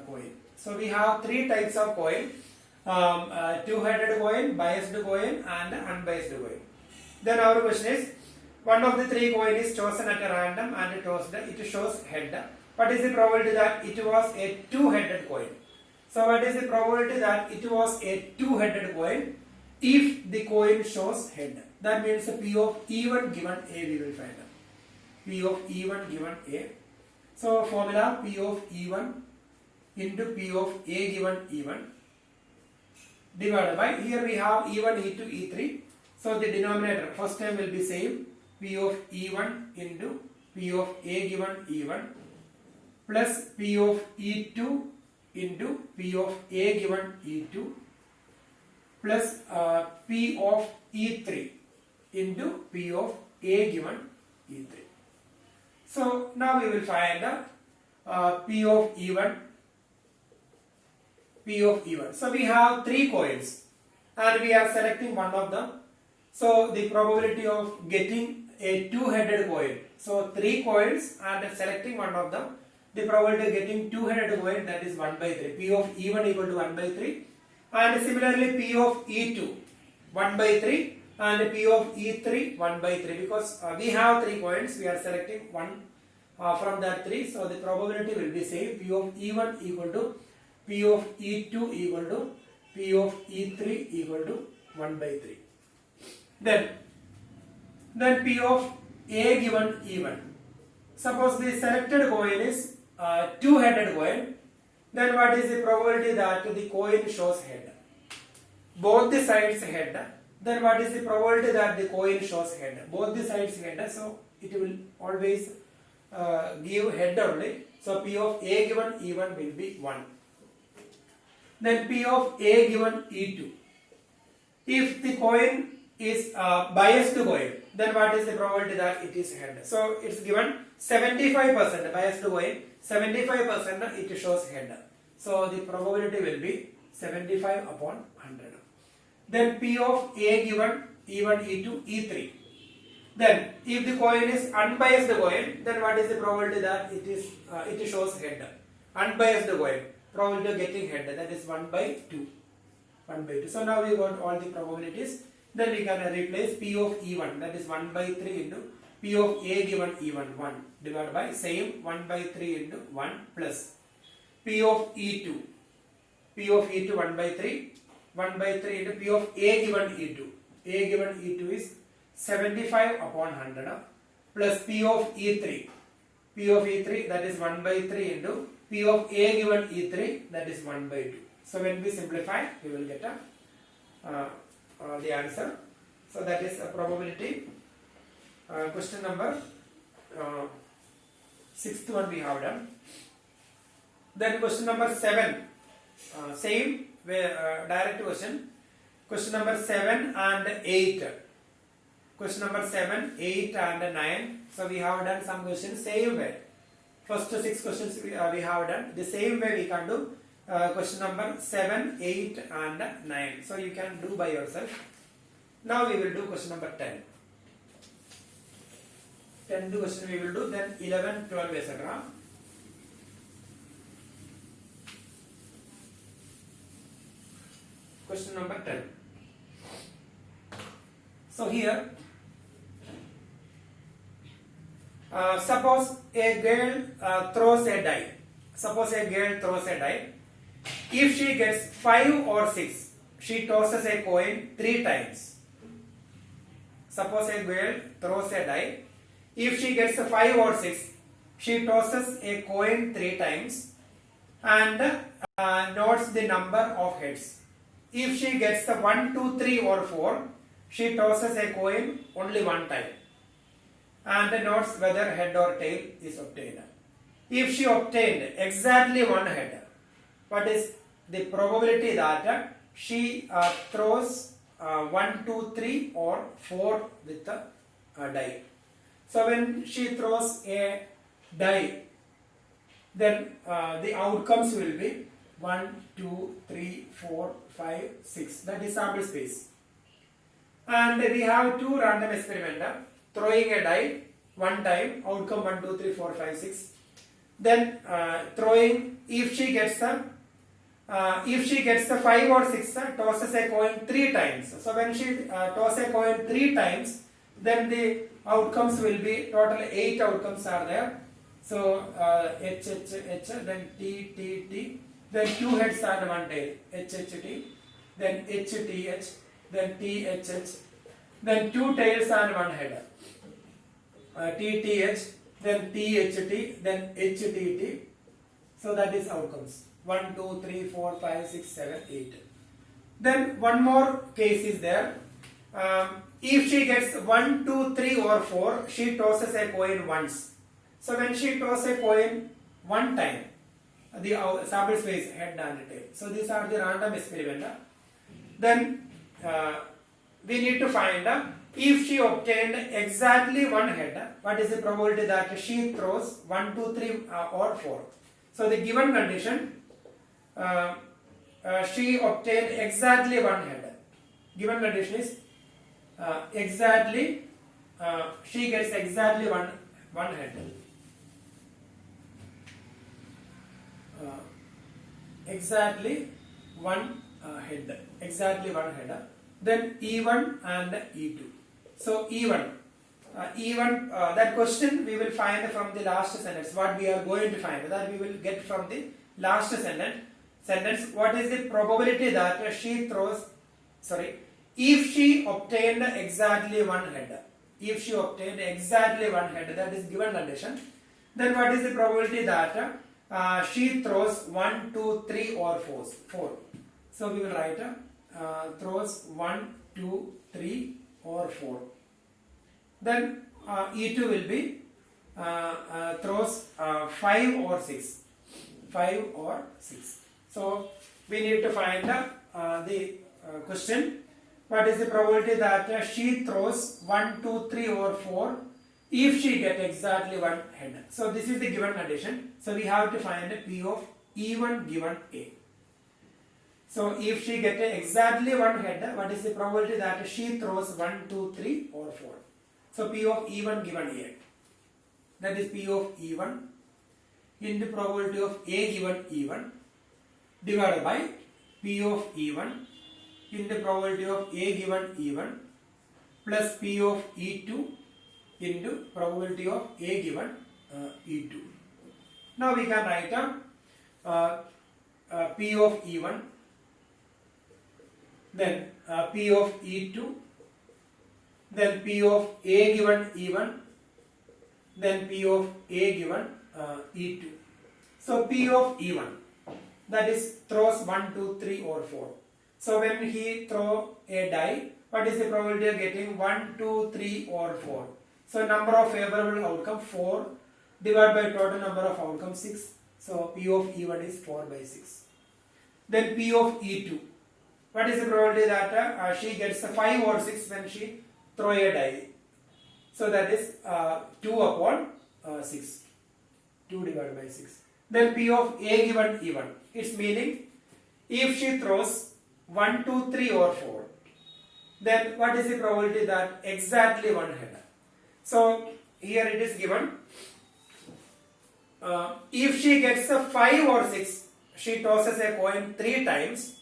coin. So we have three types of coin. Two-headed coin, biased coin and unbiased coin. Then our question is, one of the three coin is chosen at a random and tossed. It shows head. What is the probability that it was a two-headed coin? So what is the probability that it was a two-headed coin if the coin shows head? That means P of E1 given A we will find. P of E1 given A. So formula P of E1 into P of A given E1 divided by, here we have E1, E2, E3. So the denominator first time will be same, P of E1 into P of A given E1 plus P of E2 into P of A given E2 plus P of E3 into P of A given E3. So now we will find P of E1. So we have three coins and we are selecting one of them. So the probability of getting a two-headed coin. So three coins and selecting one of them. The probability of getting two-headed coin, that is 1 by 3. P of E1 equal to 1 by 3. And similarly P of E2 1 by 3 and P of E3 1 by 3. Because we have three coins, we are selecting one from that three. So the probability will be same. P of E1 equal to P of E2 equal to P of E3 equal to 1 by 3. Then P of A given E1. Suppose the selected coin is two-headed coin. Then what is the probability that the coin shows head? Both the sides head. Then what is the probability that the coin shows head? Both the sides head. So it will always give head only. So P of A given E1 will be 1. Then P of A given E2. If the coin is biased coin, then what is the probability that it is head? So it's given 75% biased coin, 75% it shows head. So the probability will be 75 upon 100. Then P of A given E1, E2, E3. Then if the coin is unbiased coin, then what is the probability that it shows head? Unbiased coin, probability of getting head, that is 1 by 2. 1 by 2. So now we got all the probabilities. Then we can replace P of E1, that is 1 by 3 into P of A given E1 1 divided by same 1 by 3 into 1 plus P of E2. P of E2 1 by 3. 1 by 3 into P of A given E2. A given E2 is 75 upon 100 plus P of E3. P of E3, that is 1 by 3 into P of A given E3, that is 1 by 2. So when we simplify, we will get the answer. So that is a probability. Question number sixth one we have done. Then question number 7, same way, direct question. Question number 7 and 8. Question number 7, 8 and 9. So we have done some questions same way. First 6 questions we have done. The same way we can do question number 7, 8 and 9. So you can do by yourself. Now we will do question number 10. 10 question we will do, then 11, 12, etc. Question number 10. So here, suppose a girl throws a die. Suppose a girl throws a die. If she gets 5 or 6, she tosses a coin 3 times. Suppose a girl throws a die. If she gets 5 or 6, she tosses a coin 3 times and notes the number of heads. If she gets 1, 2, 3 or 4, she tosses a coin only 1 time and notes whether head or tail is obtained. If she obtained exactly 1 head, what is the probability that she throws 1, 2, 3 or 4 with the die? So when she throws a die, then the outcomes will be 1, 2, 3, 4, 5, 6. That is sample space. And we have 2 random experiments. Throwing a die 1 time, outcome 1, 2, 3, 4, 5, 6. Then throwing, if she gets the 5 or 6, tosses a coin 3 times. So when she tosses a coin 3 times, then the outcomes will be total 8 outcomes are there. So H, H, H, then T, T, T, then 2 heads and 1 tail. H, H, T, then H, T, H, then T, H, H, then 2 tails and 1 head. T, T, H, then T, H, T, then H, T, T. So that is outcomes. 1, 2, 3, 4, 5, 6, 7, 8. Then one more case is there. If she gets 1, 2, 3 or 4, she tosses a coin once. So when she tosses a coin 1 time, the sample space head and tail. So these are the random experiments. Then we need to find if she obtained exactly 1 head, what is the probability that she throws 1, 2, 3 or 4. So the given condition, she obtained exactly 1 head. Given condition is exactly, she gets exactly one head. Exactly 1 head. Exactly 1 head. Then E1 and E2. So E1, that question we will find from the last sentence. What we are going to find, that we will get from the last sentence. What is the probability that she throws? Sorry. If she obtained exactly 1 head, if she obtained exactly 1 head, that is given condition, then what is the probability that she throws 1, 2, 3 or 4? So we will write throws 1, 2, 3 or 4. Then E2 will be throws 5 or 6. 5 or 6. So we need to find the question. What is the probability that she throws 1, 2, 3 or 4 if she gets exactly 1 head? So this is the given condition. So we have to find P of E1 given A. So if she gets exactly 1 head, what is the probability that she throws 1, 2, 3 or 4? So P of E1 given A. That is P of E1 into probability of A given E1 divided by P of E1 into probability of A given E1 plus P of E2 into probability of A given E2. Now we can write P of E1, then P of E2, then P of A given E1, then P of A given E2. So P of E1, that is throws 1, 2, 3 or 4. So when he throw a die, what is the probability of getting 1, 2, 3 or 4? So number of favorable outcome 4 divided by total number of outcome 6. So P of E1 is 4 by 6. Then P of E2. What is the probability that she gets 5 or 6 when she throw a die? So that is 2 upon 6. 2 divided by 6. Then P of A given E1. Its meaning, if she throws 1, 2, 3 or 4, then what is the probability that exactly one head? So here it is given. If she gets a 5 or 6, she tosses a coin 3 times.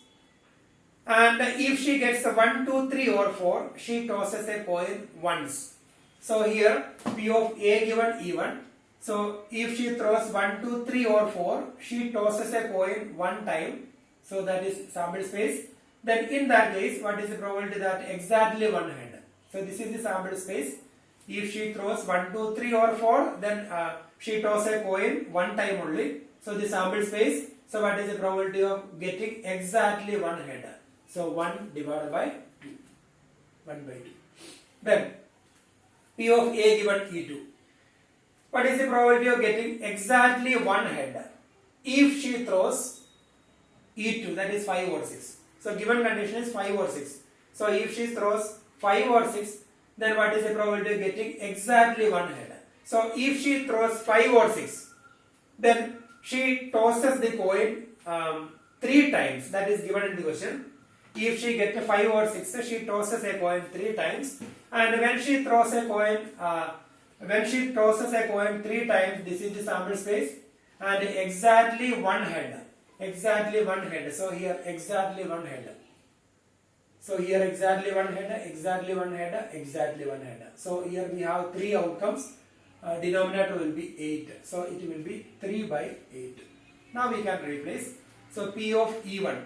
And if she gets a 1, 2, 3 or 4, she tosses a coin once. So here P of A given E1. So if she throws 1, 2, 3 or 4, she tosses a coin 1 time. So that is sample space. Then in that case, what is the probability that exactly one head? So this is the sample space. If she throws 1, 2, 3 or 4, then she tosses a coin 1 time only. So the sample space. So what is the probability of getting exactly one head? So 1 divided by 2. 1 by 2. Then P of A given E2. What is the probability of getting exactly one head? If she throws E2, that is 5 or 6. So given condition is 5 or 6. So if she throws 5 or 6, then what is the probability of getting exactly one head? So if she throws 5 or 6, then she tosses the coin 3 times. That is given in the question. If she gets a 5 or 6, she tosses a coin 3 times. And when she throws a coin, 3 times, this is the sample space. And exactly one head. Exactly one head. So here exactly one head. So here exactly one head, exactly one head, exactly one head. So here we have 3 outcomes. Denominator will be 8. So it will be 3 by 8. Now we can replace. So P of E1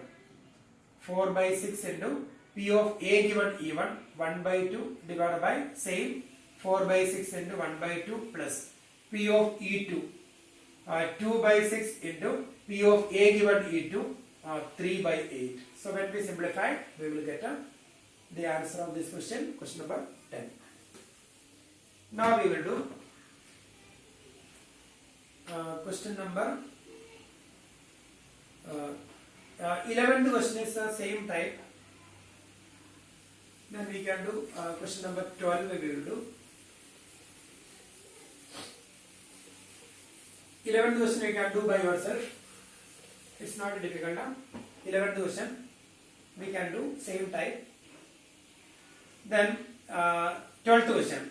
4 by 6 into P of A given E1 1 by 2 divided by same 4 by 6 into 1 by 2 plus P of E2 2 by 6 into P of A given E2 3 by 8. So when we simplify, we will get the answer of this question, question number 10. Now we will do question number 11th question is the same type. Then we can do question number 12 we will do. 11th question you can do by yourself. It's not difficult. 11th question we can do same type. Then 12th question.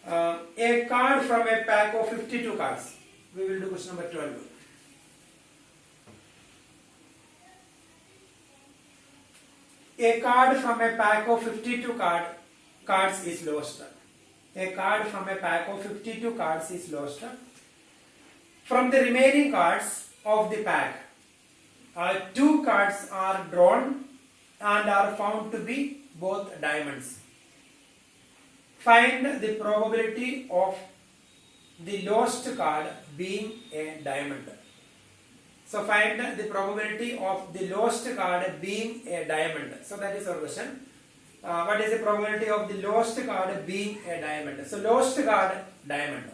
A card from a pack of 52 cards. We will do question number 12. A card from a pack of 52 cards is lost. A card from a pack of 52 cards is lost. From the remaining cards of the pack, 2 cards are drawn and are found to be both diamonds. Find the probability of the lost card being a diamond. So find the probability of the lost card being a diamond. So that is our question. What is the probability of the lost card being a diamond? So lost card, diamond.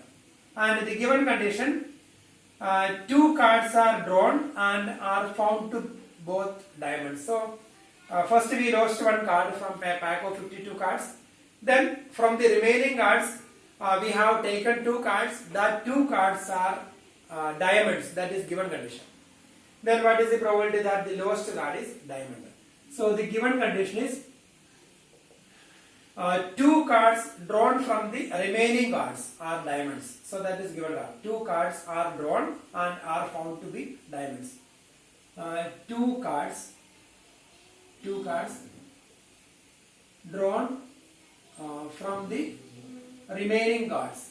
And the given condition, 2 cards are drawn and are found to both diamonds. So first we lost 1 card from a pack of 52 cards. Then from the remaining cards, we have taken 2 cards. That 2 cards are diamonds. That is given condition. Then what is the probability that the lowest card is diamond? So the given condition is 2 cards drawn from the remaining cards are diamonds. So that is given. 2 cards are drawn and are found to be diamonds. 2 cards drawn from the remaining cards.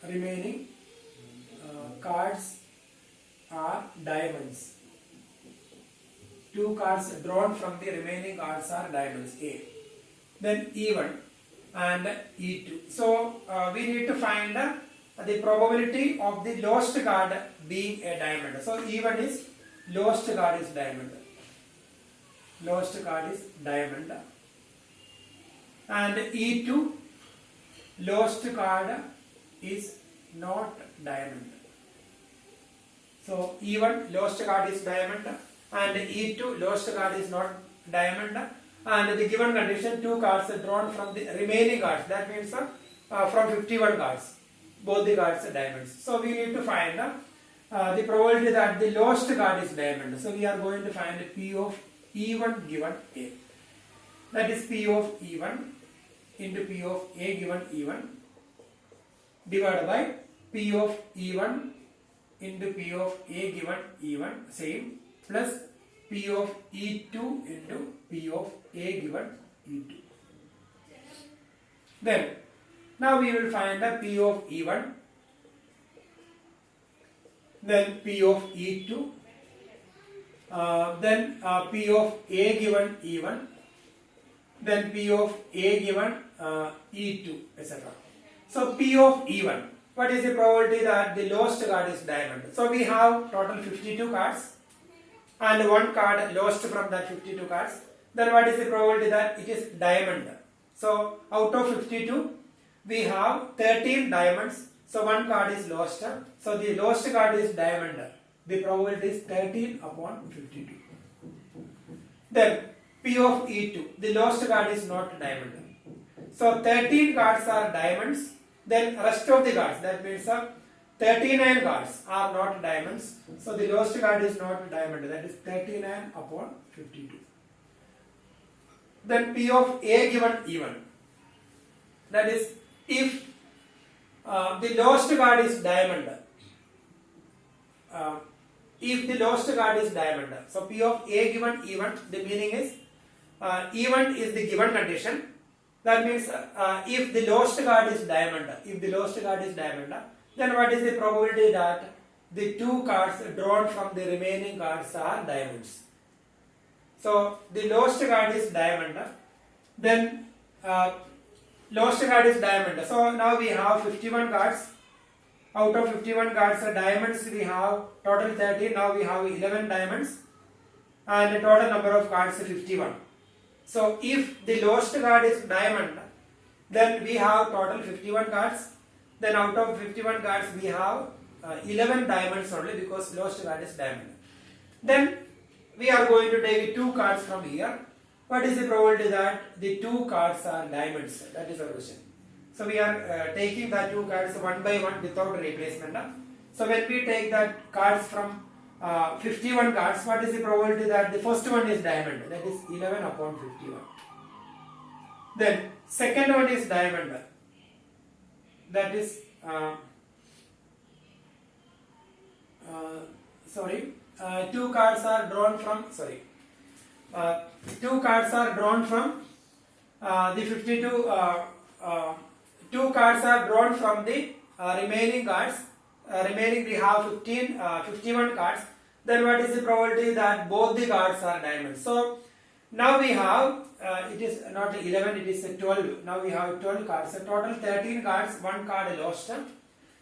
Remaining cards are diamonds. 2 cards drawn from the remaining cards are diamonds. A. Then E1 and E2. So we need to find the probability of the lost card being a diamond. So E1 is lost card is diamond. lowest card is diamond, and E2, lowest card is not diamond. So E1, lowest card is diamond, and E2, lowest card is not diamond, and the given condition, two cards are drawn from the remaining cards, that means from 51 cards, both the cards are diamonds. So we need to find the probability that the lowest card is diamond. So we are going to find P of E1 given A. That is P of E1 into P of A given E1 divided by P of E1 into P of A given E1, same, plus P of E2 into P of A given E2. Then, now we will find the P of E1, then P of E2, then P of A given E1, then P of A given E2, etc. So P of E1, what is the probability that the lowest card is diamond? So we have total 52 cards and one card lowest from that 52 cards. Then what is the probability that it is diamond? So out of 52, we have 13 diamonds. So one card is lowest. So the lowest card is diamond. The probability is 13 upon 52. Then P of E2, the lowest card is not diamond. So 13 cards are diamonds. Then rest of the cards, that means 39 cards are not diamonds. So the lowest card is not diamond, that is 39 upon 52. Then P of A given E1, that is if the lowest card is diamond, if the lowest card is diamond, so P of A given E1, the meaning is E1 is the given condition. That means if the lowest card is diamond, then what is the probability that the two cards drawn from the remaining cards are diamonds? So the lowest card is diamond, then lowest card is diamond. So now we have 51 cards. Out of 51 cards are diamonds, we have total 30. Now we have 11 diamonds, and the total number of cards is 51. So if the lowest card is diamond, then we have total 51 cards. Then out of 51 cards, we have 11 diamonds only, because lowest card is diamond. Then we are going to take two cards from here. What is the probability that the two cards are diamonds? That is our question. So we are taking the two cards one by one without replacement. So when we take that cards from 51 cards, what is the probability that the first one is diamond? That is 11 upon 51. Then second one is diamond. That is two cards are drawn from the 52. Two cards are drawn from the remaining cards. Remaining we have 51 cards. Then what is the probability that both the cards are diamonds? So now we have it is not 11, it is 12. Now we have 12 cards. So total 13 cards, one card lost.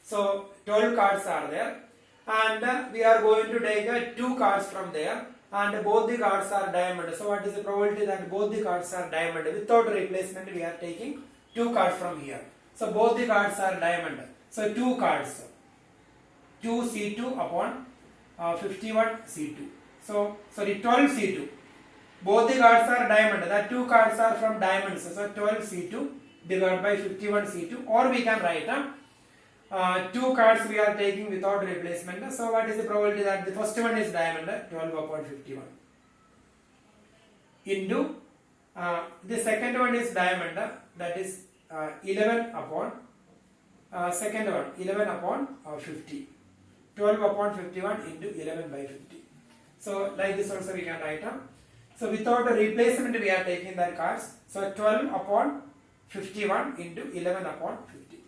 So 12 cards are there, and we are going to take two cards from there, and both the cards are diamond. So what is the probability that both the cards are diamond? Without replacement, we are taking two cards from here. So both the cards are diamond. So two cards, 2C2 upon 51 C2. So 12 C2. Both the cards are diamond. The two cards are from diamonds. So 12 C2 divided by 51 C2. Or we can write two cards we are taking without replacement. So what is the probability that the first one is diamond? 12 upon 51. Into the second one is diamond. That is 11 upon second one 11 upon 50. 12 upon 51 into 11 by 50. So like this also we can write down. So without a replacement we are taking that cards. So 12 upon 51 into 11 upon 50.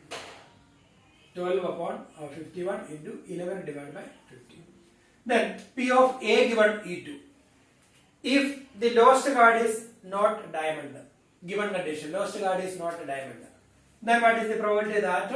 12 upon 51 into 11 divided by 50. Then P of A given E2. If the lowest card is not diamond, given condition, lowest card is not a diamond, then what is the probability that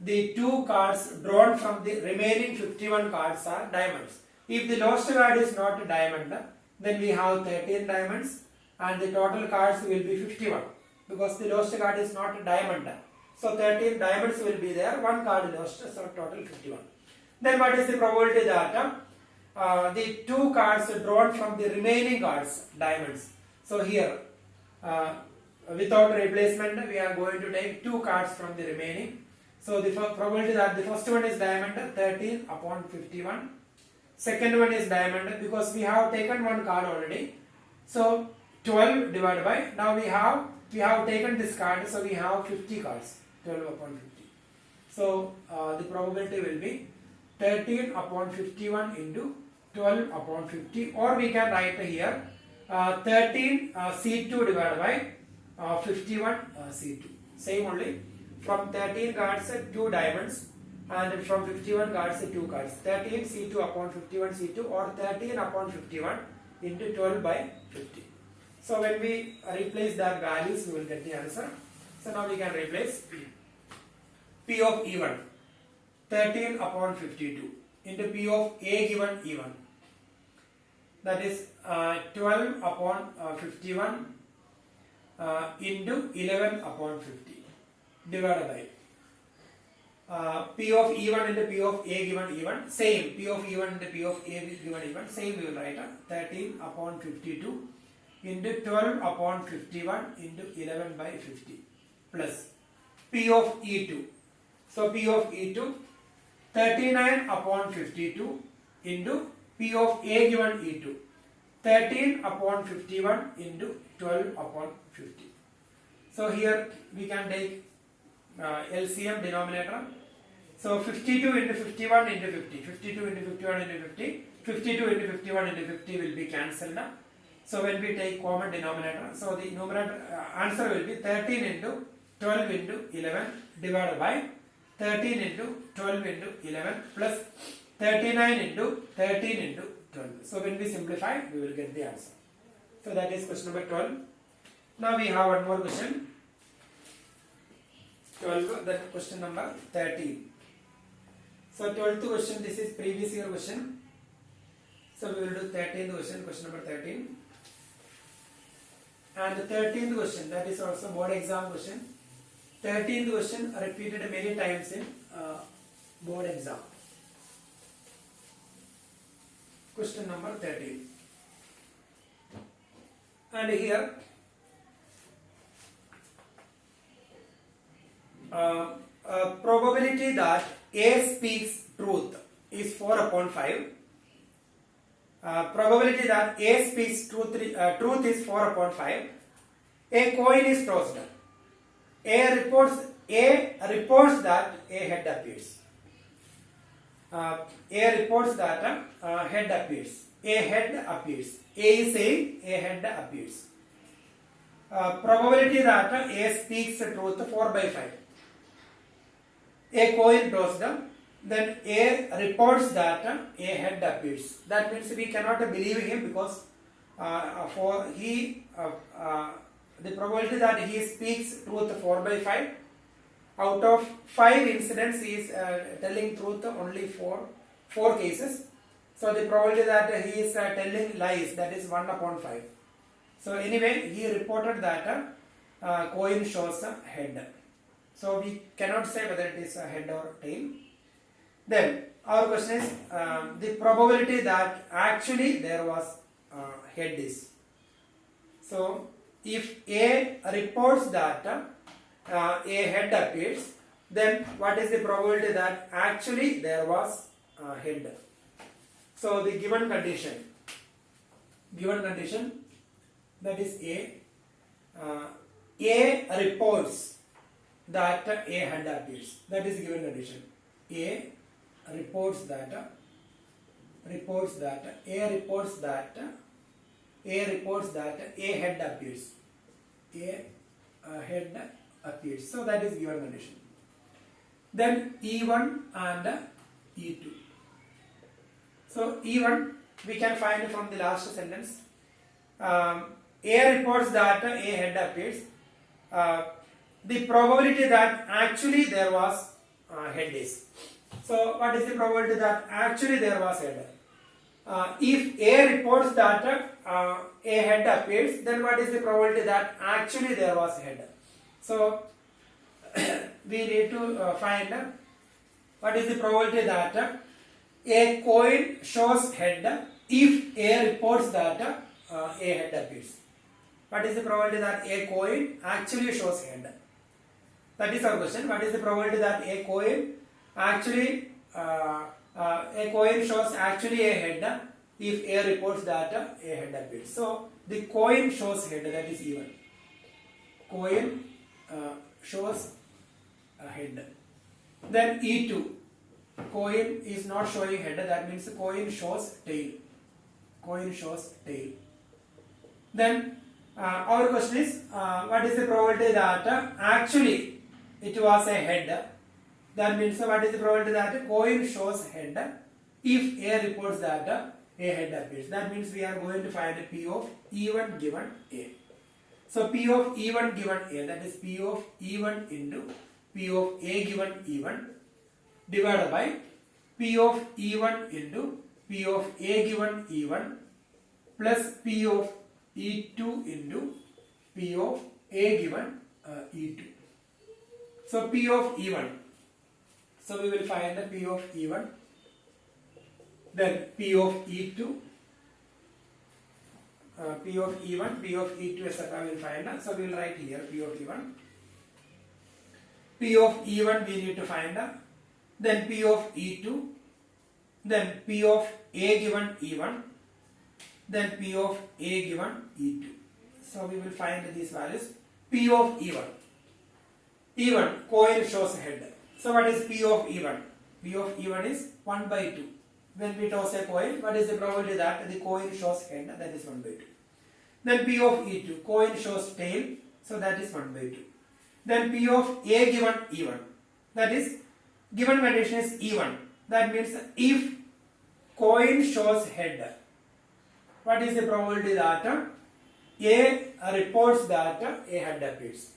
the two cards drawn from the remaining 51 cards are diamonds? If the lowest card is not a diamond, Then we have 13 diamonds and the total cards will be 51 because the lost card is not a diamond. So 13 diamonds will be there, one card lost, so total 51. Then what is the probability that the two cards drawn from the remaining cards, diamonds. So here, without replacement, we are going to take two cards from the remaining. So the probability that the first one is diamond, 13 upon 51. Second one is diamond because we have taken one card already. So 12 divided by, now we have taken this card, so we have 50 cards, 12 upon 50. So the probability will be 13 upon 51 into 12 upon 50, or we can write here 13 C2 divided by 51 C2. Same only, from 13 cards 2 diamonds and from 51 cards 2 cards. 13 C2 upon 51 C2 or 13 upon 51 into 12 by 50. So when we replace that values, we will get the answer. So now we can replace P of E1, 13 upon 52 into P of A given E1. That is 12 upon 51 into 11 upon 50 divided by P of E1 into P of A given E1. Same, P of E1 into P of A given E1. Same we will write 13 upon 52 into 12 upon 51 into 11 by 50 plus P of E2. So P of E2, 39 upon 52 into P of A given E2, 13 upon 51 into 12 upon 50. So here we can take LCM denominator. So 52 into 51 into 50, 52 into 51 into 50, 52 into 51 into 50 will be cancelled. So when we take common denominator, so the numerator answer will be 13 into 12 into 11 divided by 13 into 12 into 11 plus 39 into 13 into 12. So when we simplify, we will get the answer. So that is question number 12. Now we have one more question. 12, then question number 13. So 12th question, this is previous year question. So we will do 13th question, question number 13. And the 13th question, that is also board exam question. 13th question repeated many times in board exam. Question number 13. And here probability that A speaks truth is 4 upon 5. Probability that A speaks truth is 4 upon 5. A coin is tossed. A reports that a head appears. A reports that head appears. A head appears. A is saying a head appears. Probability that A speaks truth 4 by 5. A coin tossed. Then A reports that a head appears. That means we cannot believe him because the probability that he speaks truth 4 by 5. Out of 5 incidents, he is telling truth only 4 cases. So the probability that he is telling lies, that is 1 upon 5. So anyway, he reported that coin shows a head. So we cannot say whether it is a head or tail. Then our question is the probability that actually there was head is. So if A reports that a head appears, then what is the probability that actually there was head? So the given condition that is A reports that a head appears. That is the given condition. A reports that a head appears. A head appears. So that is given condition. Then E1 and E2. So E1 we can find from the last sentence. A reports that a head appears. The probability that actually there was head is. So what is the probability that actually there was head? if A reports that a head appears, then what is the probability that actually there was a head? So we need to find what is the probability that a coin shows head if A reports that a head appears. What is the probability that a coin actually shows head? That is our question. What is the probability that a coin actually shows actually a head if A reports that a head appears? So the coin shows head, that is even. Coin shows a head. Then E2, coin is not showing head, that means the coin shows tail. Coin shows tail. Then our question is what is the probability that actually it was a head? That means what is the probability that coin shows head if A reports that a head appears? That means we are going to find P of E1 given A. So P of E1 given A, that is P of E1 into P of A given E1 divided by P of E1 into P of A given E1 plus P of E2 into P of A given E2. So P of E1. So we will find the P of E1, then P of E2, P of E1, P of E2, etc. we will find. So we will write here P of E1. P of E1 we need to find, then P of E2, then P of A given E1, then P of A given E2. So we will find these values. P of E1. E1, coin shows head. So what is P of E1? P of E1 is 1 by 2. When we toss a coin, what is the probability that the coin shows head? That is 1 by 2. Then P of E2, coin shows tail, so that is 1 by 2. Then P of A given E1, that is given condition is E1. That means if coin shows head, what is the probability that A reports that a head appears?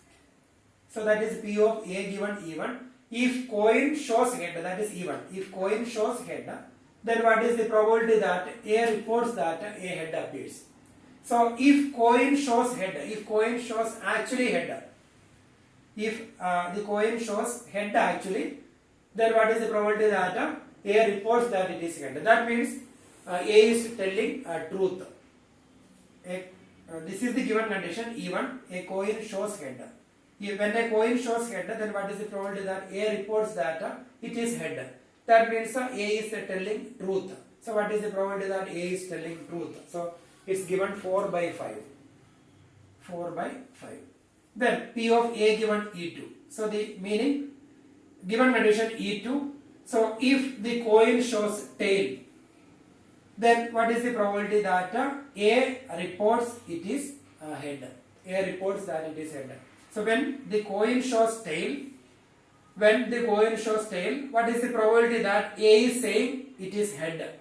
So that is P of A given E1. If coin shows head, that is E1. If coin shows head, then what is the probability that A reports that a head appears? So if coin shows head, if coin shows actually head, if the coin shows head actually, then what is the probability that A reports that it is head? That means A is telling truth. This is the given condition E1, a coin shows head. When a coin shows head, then what is the probability that A reports that it is head? That means A is telling truth. So what is the probability that A is telling truth? So it's given 4 by 5. 4 by 5. Then P of A given E2. So the meaning, given condition E2. So if the coin shows tail, then what is the probability that A reports it is head? A reports that it is head. So when the coin shows tail, what is the probability that A is saying it is head?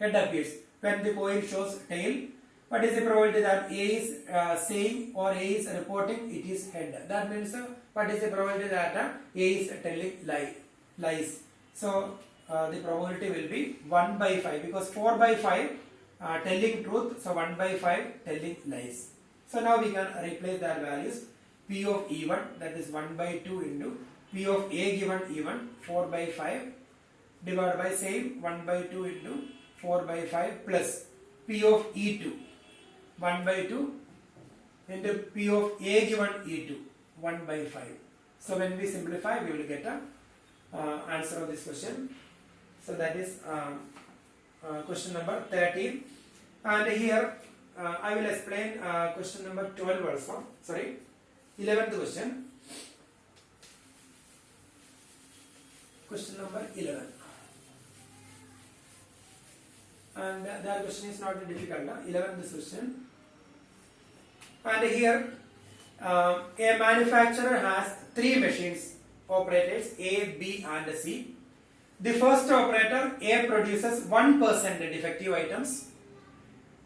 Head appears. When the coin shows tail, what is the probability that A is saying or A is reporting it is head? That means what is the probability that A is telling lies? So the probability will be 1 by 5, because 4 by 5 telling truth, so 1 by 5 telling lies. So now we can replace their values. P of E1, that is 1 by 2 into P of A given E1, 4 by 5 divided by same 1 by 2 into 4 by 5 plus P of E2, 1 by 2 into P of A given E2, 1 by 5. So when we simplify, we will get a answer of this question. So that is question number 13. And here I will explain question number 12 also. Sorry, 11th question. Question number 11. And that question is not difficult. 11th question. And here a manufacturer has 3 machines, operators A, B and C. The first operator A produces 1% defective items,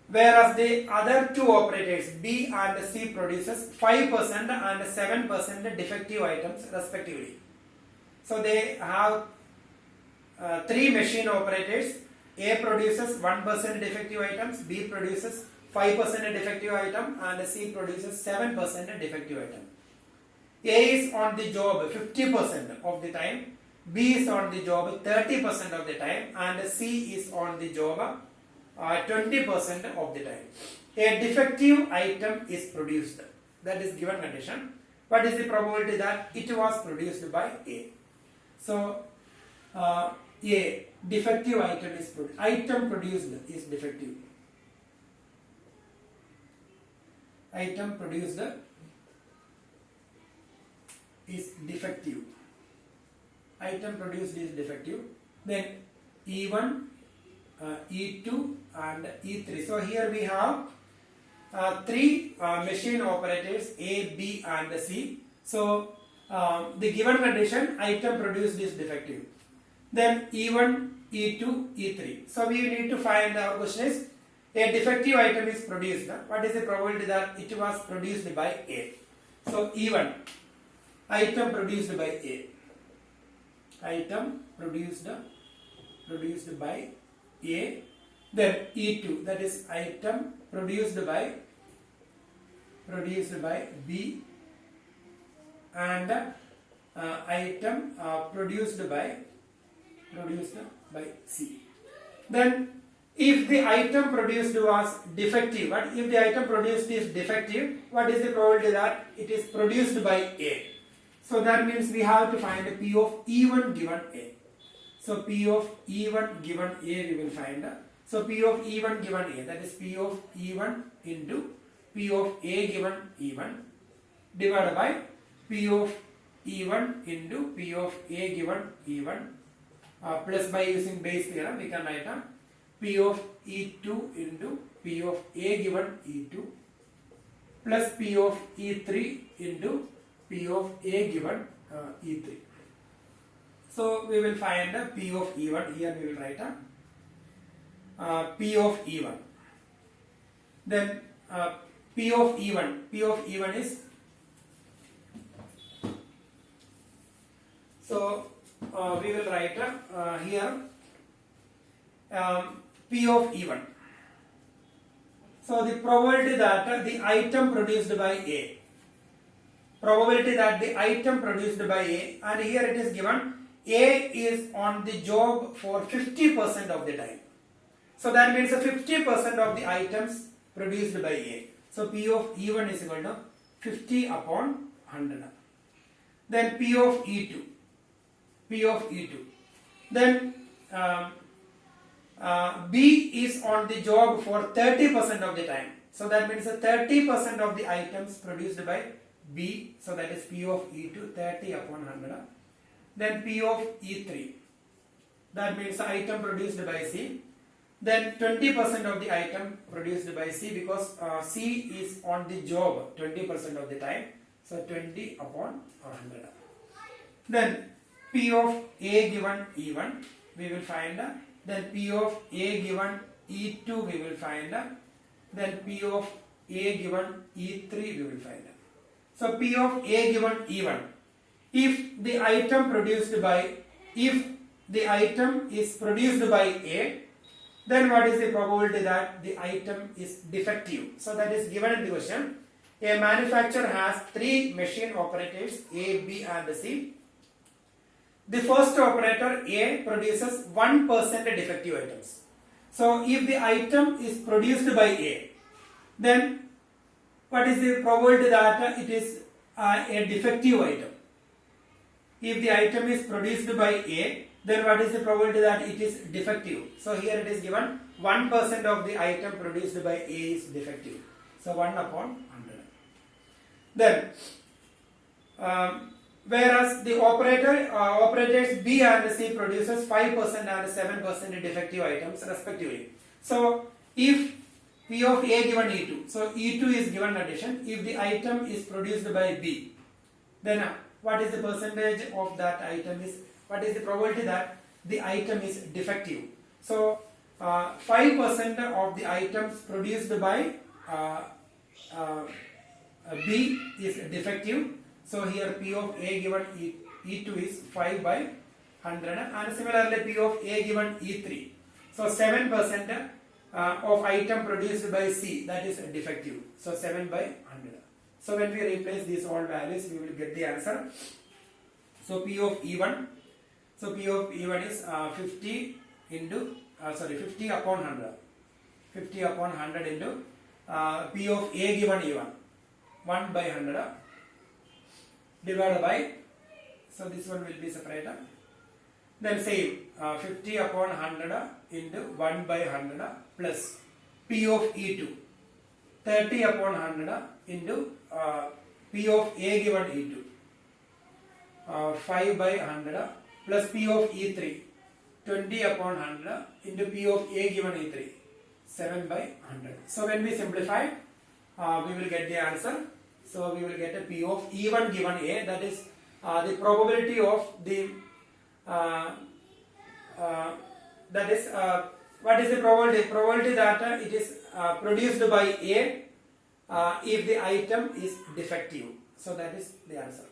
whereas the other 2 operators B and C produces 5% and 7% defective items respectively. So they have 3 machine operators A produces 1% defective items, B produces 5% defective item, and C produces 7% defective item. A is on the job 50% of the time, B is on the job 30% of the time, and C is on the job 20% of the time. A defective item is produced. That is given condition. What is the probability that it was produced by A? So, A, defective item is produced. Item produced is defective. Item produced is defective. Item produced is defective. Then E1, E2 and E3. So here we have three machine operators A, B and C. So the given condition, item produced is defective. Then E1, E2, E3. So we need to find, our question is, a defective item is produced. What is the probability that it was produced by A? So E1, item produced by A. Item produced by A. Then E2, that is item produced by B, and item produced by C. Then if the item produced was defective, what if the item produced is defective, what is the probability that it is produced by A? So that means we have to find a P of E1 given A. So P of E1 given A we will find. So P of E1 given A, that is P of E1 into P of A given E1 divided by P of E1 into P of A given E1 plus, by using base theorem we can write P of E2 into P of A given E2 plus P of E3 into P of A given E3. So we will find P of E1. Here we will write P of E1. Then P of E1 is, so we will write here P of E1. So the probability that the item produced by A, and here it is given A is on the job for 50% of the time. So that means 50% of the items produced by A. So P of E1 is equal to 50 upon 100. Then P of E2. Then B is on the job for 30% of the time. So that means 30% of the items produced by B. So that is P of E2, 30 upon 100. Then P of E3. That means the item produced by C. Then 20% of the item produced by C, because C is on the job 20% of the time. So 20 upon 100. Then P of A given E1 we will find. Then P of A given E2 we will find. Then P of A given E3 we will find. So P of A given E1. If the item is produced by A, then what is the probability that the item is defective? So that is given in the question. A manufacturer has three machine operators A, B and C. The first operator A produces 1% defective items. So if the item is produced by A, then what is the probability that it is a defective item? If the item is produced by A, then what is the probability that it is defective? So here it is given 1% of the item produced by A is defective. So 1 upon 100. Then whereas the operators B and C produces 5% and 7% defective items respectively. So if P of A given E2, so E2 is given condition, if the item is produced by B, then what is the percentage of that item is, what is the probability that the item is defective? So 5% of the items produced by B is defective. So here P of A given E2 is 5 by 100, and similarly P of A given E3. So 7% of item produced by C, that is defective. So 7 by 100. So when we replace these all values, we will get the answer. So P of E1, so P of E1 is 50 into 50 upon 100. 50 upon 100 into P of A given E1, 1 by 100 divided by, so this one will be separated. Then same 50 upon 100 into 1 by 100 plus P of E2, 30 upon 100 into P of A given E2, 5 by 100 plus P of E3, 20 upon 100 into P of A given E3, 7 by 100. So when we simplify, we will get the answer. So we will get a P of E1 given A, that is the probability of the that is what is the probability? Probability that it is produced by A if the item is defective. So that is the answer.